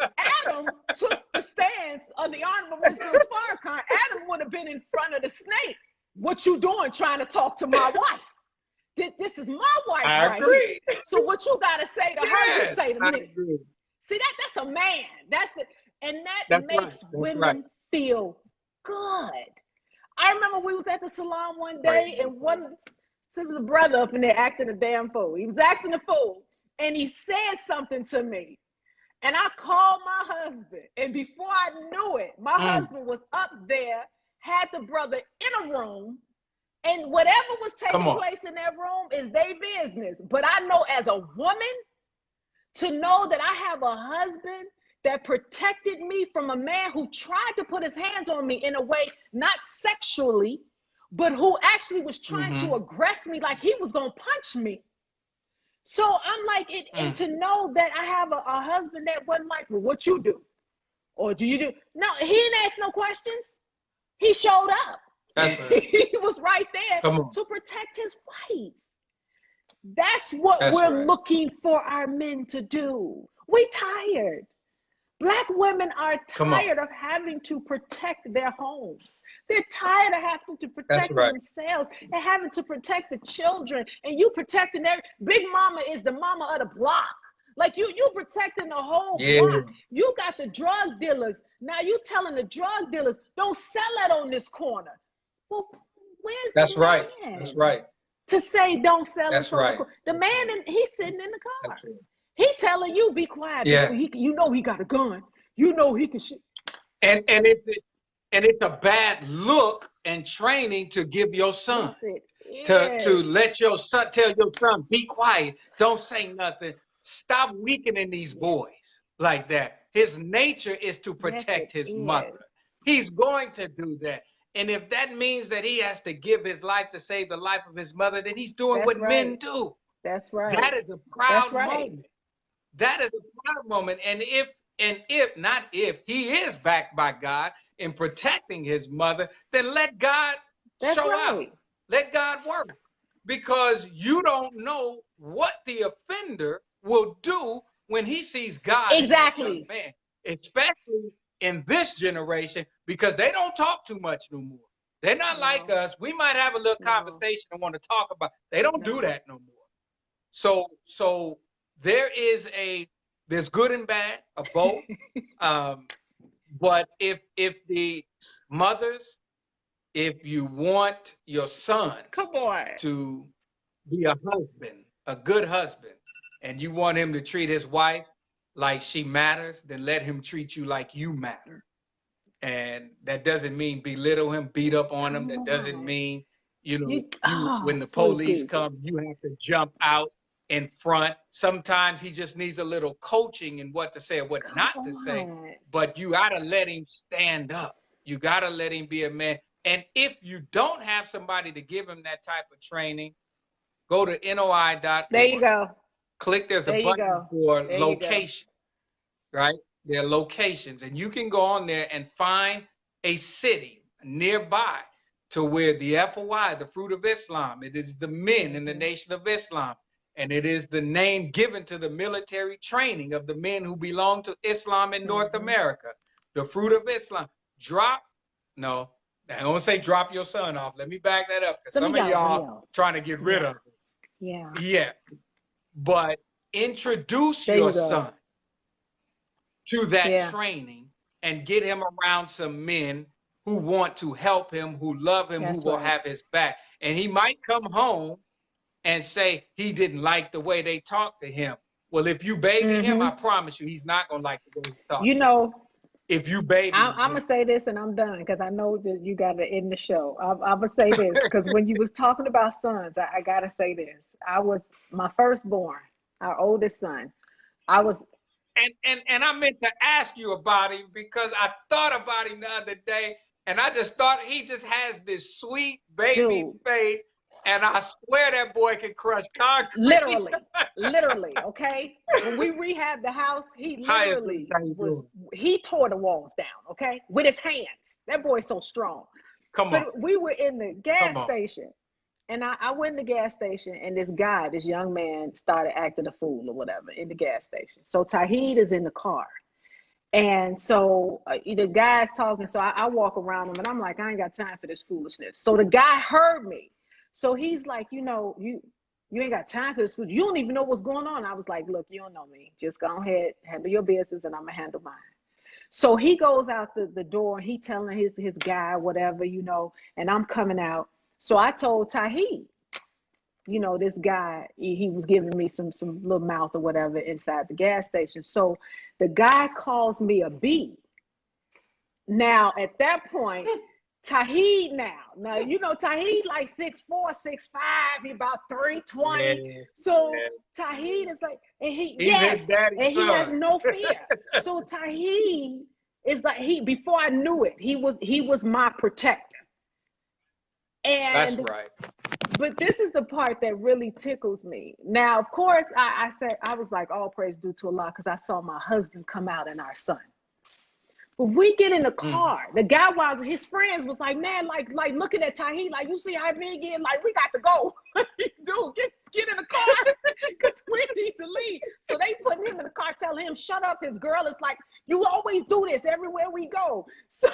Adam took the stance of the Honorable Mr. Farrakhan, Adam would have been in front of the snake. What you doing trying to talk to my wife? This is my wife I right here. agree. So what you got to say to her, you Yes, say to I me. agree. See, that's a man. And that That's right. makes That's right. women feel good. I remember we was at the salon one Right. day and there was a brother up in there acting a damn fool. He was acting a fool and he said something to me. And I called my husband. And before I knew it, my husband was up there, had the brother in a room, and whatever was taking place in that room is their business. But I know as a woman, to know that I have a husband that protected me from a man who tried to put his hands on me in a way, not sexually, but who actually was trying to aggress me like he was going to punch me. So I'm like, and to know that I have a husband that wasn't like, well, what you do? Or do you do? No, he didn't ask no questions. He showed up. That's right. He was right there Come on. to protect his wife. That's what That's we're right. looking for our men to do. We tired. Black women are Come on. tired of having to protect their homes. They're tired of having to That's protect right. themselves and having to protect the children. And you protecting their big mama is the mama of the block. Like you protecting the whole Yeah. block. You got the drug dealers. Now you telling the drug dealers, don't sell it on this corner. Well, where's That's the right. man That's right. to say don't sell That's it on the right. corner? The man, he's sitting in the car. That's right. He telling you be quiet. Yeah. You know he got a gun. You know he can shoot. And it's a bad look and training to give your son. Yes, To let your son tell your son, be quiet, don't say nothing. Stop weakening these boys like that. His nature is to protect his mother. He's going to do that. And if that means that he has to give his life to save the life of his mother, then he's doing what men do. That's right. That is a proud moment. That is a proud moment. And if he is backed by God in protecting his mother, then let God show out. Let God work. Because you don't know what the offender will do when he sees God. Exactly. Man, especially in this generation, because they don't talk too much no more. They're not like us. We might have a little conversation and want to talk about. They don't do that no more. So there's good and bad of both. But if the mothers, if you want your son to be a husband, a good husband, and you want him to treat his wife like she matters, then let him treat you like you matter. And that doesn't mean belittle him, beat up on him. That doesn't mean, when the police come, you have to jump out in front. Sometimes he just needs a little coaching in what to say and what not to say. But you got to let him stand up. You got to let him be a man. And if you don't have somebody to give him that type of training, go to NOI.org. There you go. Click, there's a button for location, right? There are locations, and you can go on there and find a city nearby to where the FOI, the Fruit of Islam, it is the men in the Nation of Islam, and it is the name given to the military training of the men who belong to Islam in North America. The Fruit of Islam. I don't say drop your son off. Let me back that up, because some of y'all trying to get rid of it. Yeah. But introduce your son to that training and get him around some men who want to help him, who love him, who will have his back. And he might come home and say he didn't like the way they talked to him. Well, if you baby him, I promise you, he's not going to like the way he talks to him. If you baby I'm going to say this and I'm done, because I know that you got to end the show. I'm going to say this, because when you was talking about sons, I got to say this. I was my firstborn, our oldest son. I was... And I meant to ask you about him, because I thought about him the other day, and I just thought he just has this sweet baby face, and I swear that boy can crush concrete. Literally, okay? When we rehabbed the house, he literally he tore the walls down, okay? With his hands. That boy's so strong. But we were in the gas station, and I went in the gas station, and this young man started acting a fool or whatever in the gas station. So Tahid is in the car. And so the guy's talking, so I walk around him, and I'm like, I ain't got time for this foolishness. So the guy heard me. So he's like, you ain't got time for this. You don't even know what's going on. I was like, look, you don't know me. Just go ahead, handle your business, and I'm going to handle mine. So he goes out the door, and he telling his guy, whatever, and I'm coming out. So I told Tahid, this guy, he was giving me some little mouth or whatever inside the gas station. So the guy calls me a B. Now, at that point, Tahid Tahid like 6'4", 6'5", he about 320. So Tahid is like, and he has no fear. So Tahid is like, before I knew it, he was my protector. And that's right. But this is the part that really tickles me. Now, of course, I was like, all praise due to Allah, because I saw my husband come out and our son. We get in the car. The guy was, his friends was like, man, like looking at Tahir, like, you see how big he is? Like, we got to go. Dude, get in the car because we need to leave. So they put him in the car, tell him, shut up. His girl is like, you always do this everywhere we go. So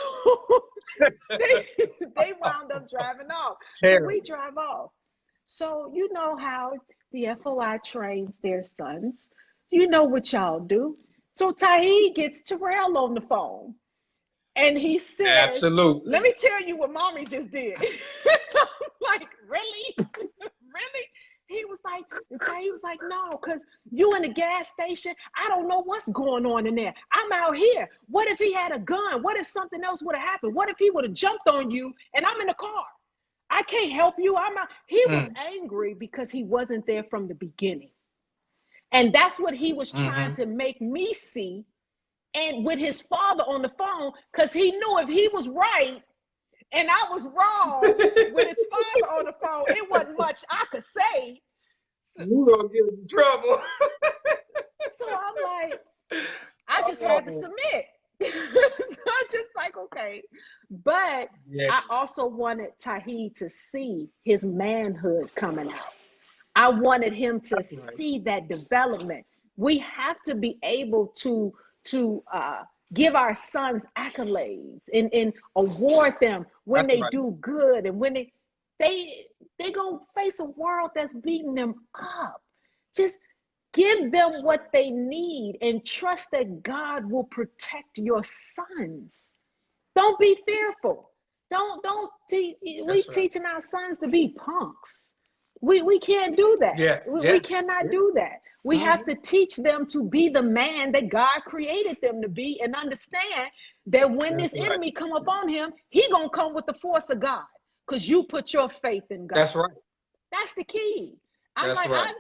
they wound up driving off. So we drive off. So you know how the FOI trains their sons. You know what y'all do. So Tahir gets Terrell on the phone and he says, absolutely, let me tell you what mommy just did. I'm like, really? Really? He was like, Tahir was like, no, because you in the gas station. I don't know what's going on in there. I'm out here. What if he had a gun? What if something else would have happened? What if he would have jumped on you and I'm in the car? I can't help you. I'm out. He was angry because he wasn't there from the beginning. And that's what he was trying to make me see. And with his father on the phone, because he knew if he was right and I was wrong with his father on the phone, it wasn't much I could say. You gonna get in trouble. So I'm like, I just had to submit. So I'm just like, okay. But I also wanted Tahir to see his manhood coming out. I wanted him to see that development. We have to be able to give our sons accolades and award them when they do good, and when they gonna face a world that's beating them up. Just give them what they need and trust that God will protect your sons. Don't be fearful. We teaching our sons to be punks. We can't do that. We cannot do that. We have to teach them to be the man that God created them to be, and understand that when this enemy come up on him, he gonna come with the force of God because you put your faith in God. That's right. That's the key. That's right.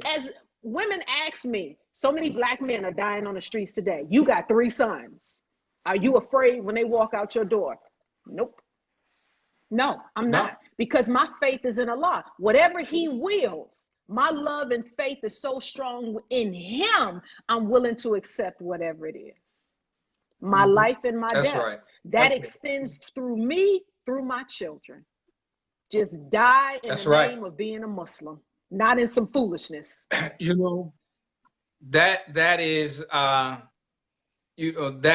As women ask me, so many black men are dying on the streets today. You got 3 sons. Are you afraid when they walk out your door? Nope. No, I'm not, because my faith is in Allah. Whatever he wills, my love and faith is so strong in him, I'm willing to accept whatever it is. My life and my death. That extends through me, through my children. Just die in the name of being a Muslim, not in some foolishness. You know, that is that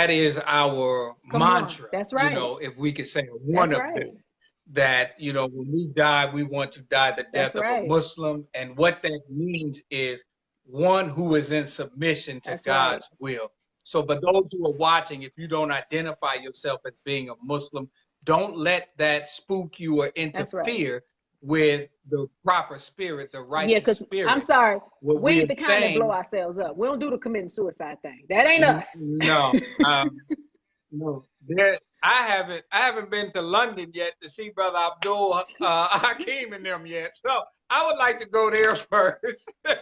is our mantra. That's right. You know, if we could say one of them. That, you know, when we die, we want to die the death of a Muslim. And what that means is one who is in submission to God's will. So for those who are watching, if you don't identify yourself as being a Muslim, don't let that spook you or interfere with the proper spirit, the righteous spirit. I'm sorry, we ain't the kind that blow ourselves up. We don't do the committing suicide thing. That ain't us. No, no. I haven't been to London yet to see Brother Abdul Hakim and them yet. So I would like to go there first. I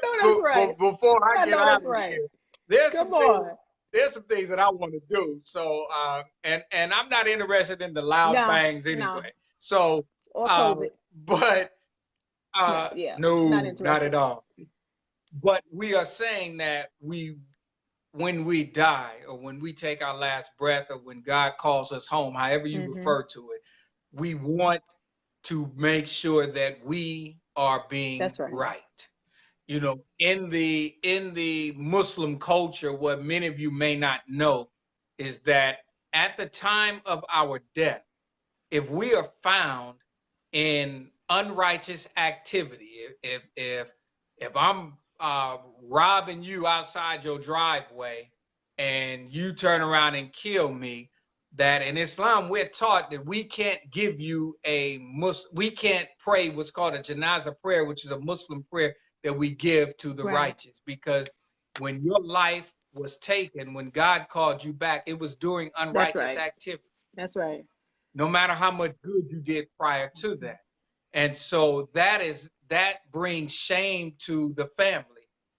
know that's right. Before I get out of here. There's some things that I want to do. So and I'm not interested in the loud bangs anyway. So but no, not at all. But we are saying that when we die, or when we take our last breath, or when God calls us home, however you refer to it, we want to make sure that we are being right. You know, in the Muslim culture, what many of you may not know is that at the time of our death, if we are found in unrighteous activity, if I'm robbing you outside your driveway and you turn around and kill me, that in Islam we're taught that we can't give you we can't pray what's called a janazah prayer, which is a Muslim prayer that we give to the righteous, because when your life was taken, when God called you back, it was during unrighteous activity. That's right. No matter how much good you did prior to that. And so that brings shame to the family.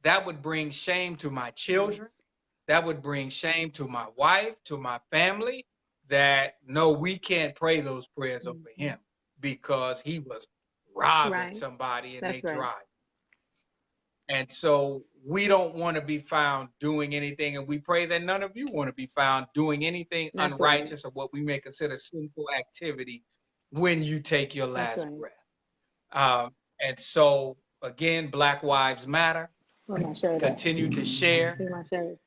That would bring shame to my children. That would bring shame to my wife, to my family, that no, we can't pray those prayers over him because he was robbing somebody and they drive. And so we don't want to be found doing anything, and we pray that none of you want to be found doing anything That's right. unrighteous or what we may consider sinful activity when you take your That's last right. breath. And so, again, Black Lives Matter. Where my shirt at? Continue to share. See my shirt.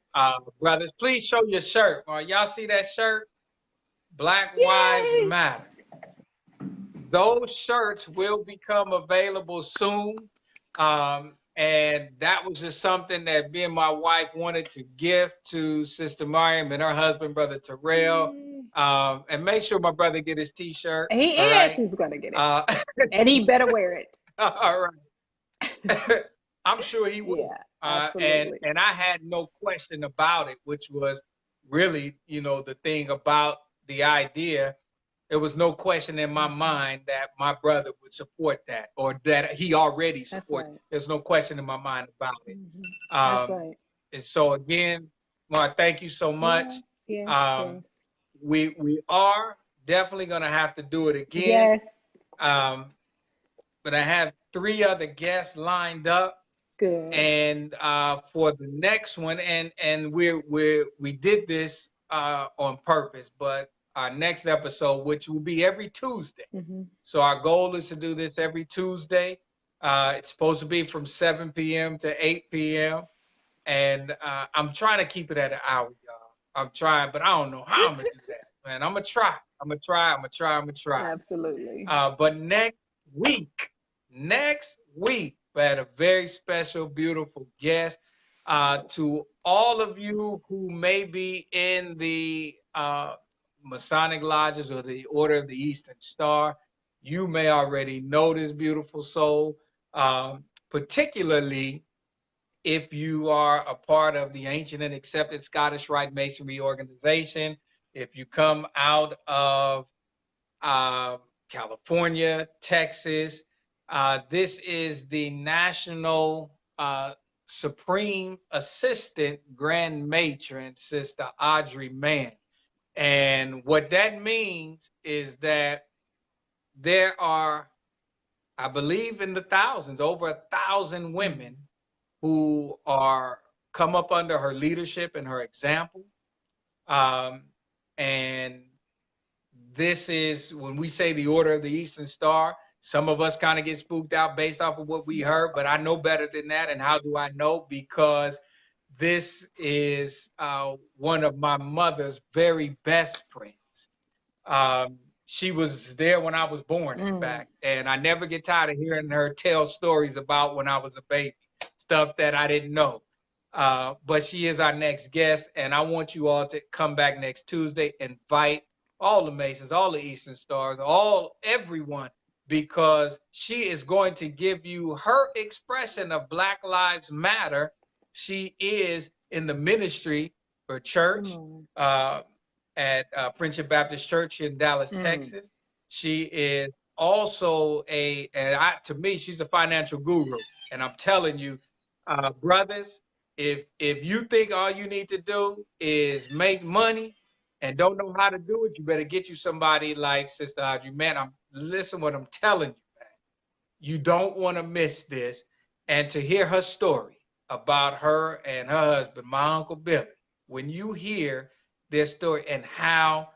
Brothers, please show your shirt. Y'all see that shirt? Black Yay! Lives Matter. Those shirts will become available soon. And that was just something that me and my wife wanted to give to Sister Maryam and her husband, Brother Terrell. And make sure my brother get his T-shirt. He all is. right? He's gonna get it, and he better wear it. All right. I'm sure he will. Yeah, absolutely. And I had no question about it, which was really, the thing about the idea. There was no question in my mind that my brother would support that, or that he already supports. Right. There's no question in my mind about it. That's right. And so again, Mark, thank you so much. Yes. We are definitely gonna have to do it again. Yes. But I have 3 other guests lined up. Good. And for the next one, and we did this on purpose, but our next episode, which will be every Tuesday. So our goal is to do this every Tuesday. It's supposed to be from 7 p.m. to 8 p.m. And I'm trying to keep it at an hour, y'all. I'm trying, but I don't know how I'm gonna do that, man. I'm gonna try. Absolutely. But next week, we had a very special, beautiful guest. To all of you who may be in the Masonic lodges or the Order of the Eastern Star, you may already know this beautiful soul, particularly if you are a part of the Ancient and Accepted Scottish Rite Masonry organization. If you come out of California, Texas, this is the National Supreme Assistant Grand Matron, Sister Audrey Mann. And what that means is that there are, I believe in the thousands, over 1,000 women who are come up under her leadership and her example. And this is, when we say the Order of the Eastern Star, some of us kind of get spooked out based off of what we heard, but I know better than that. And how do I know? Because this is one of my mother's very best friends. She was there when I was born, in fact, and I never get tired of hearing her tell stories about when I was a baby, stuff that I didn't know. But she is our next guest, and I want you all to come back next Tuesday, invite all the Masons, all the Eastern Stars, everyone, because she is going to give you her expression of Black Lives Matter. She is in the ministry for church at Friendship Baptist Church in Dallas, Texas. She is also to me, she's a financial guru. And I'm telling you, brothers, if you think all you need to do is make money and don't know how to do it, you better get you somebody like Sister Audrey. Man, listen what I'm telling you, man. You don't want to miss this. And to hear her story about her and her husband, my Uncle Billy, when you hear their story and how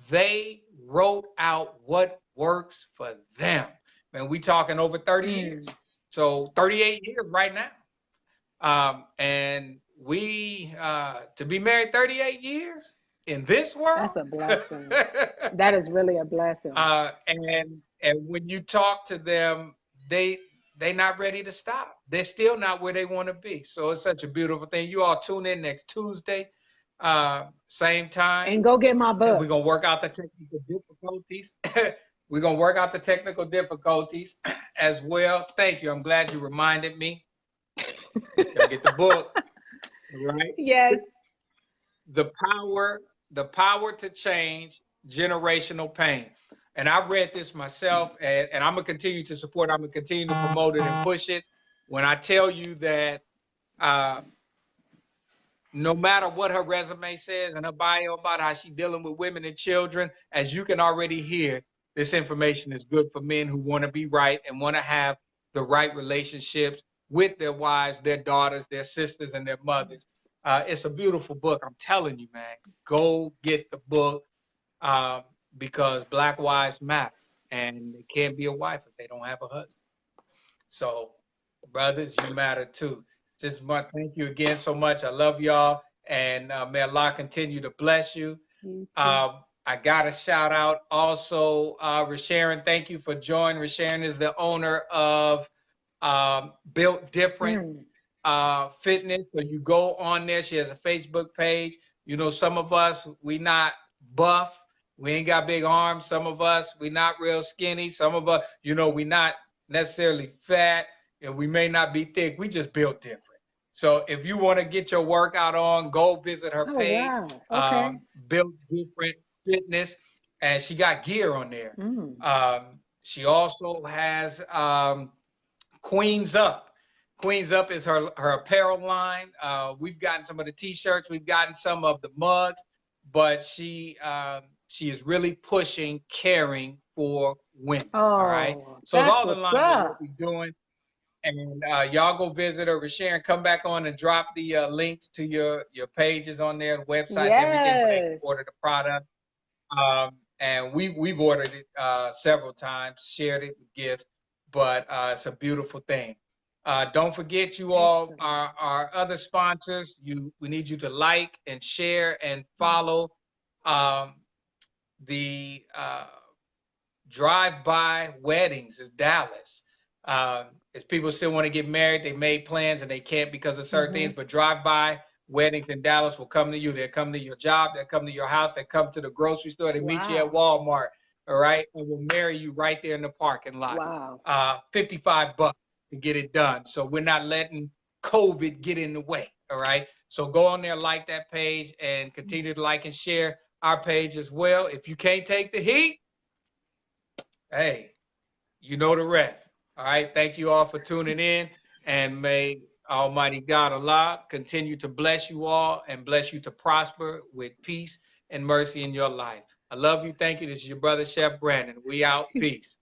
they wrote out what works for them. Man, we talking over 30 years. So 38 years right now. And we, to be married 38 years in this world. That's a blessing. That is really a blessing. And when you talk to them, they're not ready to stop. They're still not where they want to be. So it's such a beautiful thing. You all tune in next Tuesday, same time. And go get my book. We're going to work out the technical difficulties. We're going to work out the technical difficulties as well. Thank you. I'm glad you reminded me. Gotta get the book. Right? Yes. The power to change generational pain. And I read this myself, and I'm going to continue to support. I'm going to continue to promote it and push it. When I tell you that no matter what her resume says and her bio about how she's dealing with women and children, as you can already hear, this information is good for men who want to be right and want to have the right relationships with their wives, their daughters, their sisters, and their mothers. It's a beautiful book. I'm telling you, man, go get the book, because Black wives matter, and they can't be a wife if they don't have a husband. So, brothers, you matter too. Just want to thank you again so much. I love y'all, and may Allah continue to bless you. You too. I got a shout out also, Rasharon. Thank you for joining. Rasharon is the owner of Built Different Fitness. So you go on there. She has a Facebook page. You know, some of us, we not buff. We ain't got big arms. Some of us, we not real skinny. Some of us, you know, we not necessarily fat, and we may not be thick. We just built different. So if you want to get your workout on, go visit her page. Wow. Okay. Built Different Fitness, and she got gear on there. She also has Queens Up. Queens Up is her apparel line. We've gotten some of the t-shirts, we've gotten some of the mugs, but she is really pushing caring for women. All right. So it's all in line with what we're doing. And y'all go visit her. Rasharon, come back on and drop the links to your pages on there, the websites, everything where they can order the product. And we've ordered it several times, shared it with gifts, but it's a beautiful thing. Don't forget, you all, our other sponsors. We need you to like and share and follow the drive-by weddings in Dallas. As people still want to get married, they made plans and they can't because of certain things, but drive-by weddings in Dallas will come to you. They'll come to your job. They'll come to your house. They'll come to the grocery store. They meet you at Walmart, all right? And will marry you right there in the parking lot. Wow. $55 to get it done. So we're not letting COVID get in the way, all right? So go on there, like that page, and continue to like and share our page as well. If you can't take the heat, hey, you know the rest. All right. Thank you all for tuning in, and may Almighty God Allah continue to bless you all and bless you to prosper with peace and mercy in your life. I love you. Thank you. This is your brother, Chef Brandon. We out. Peace.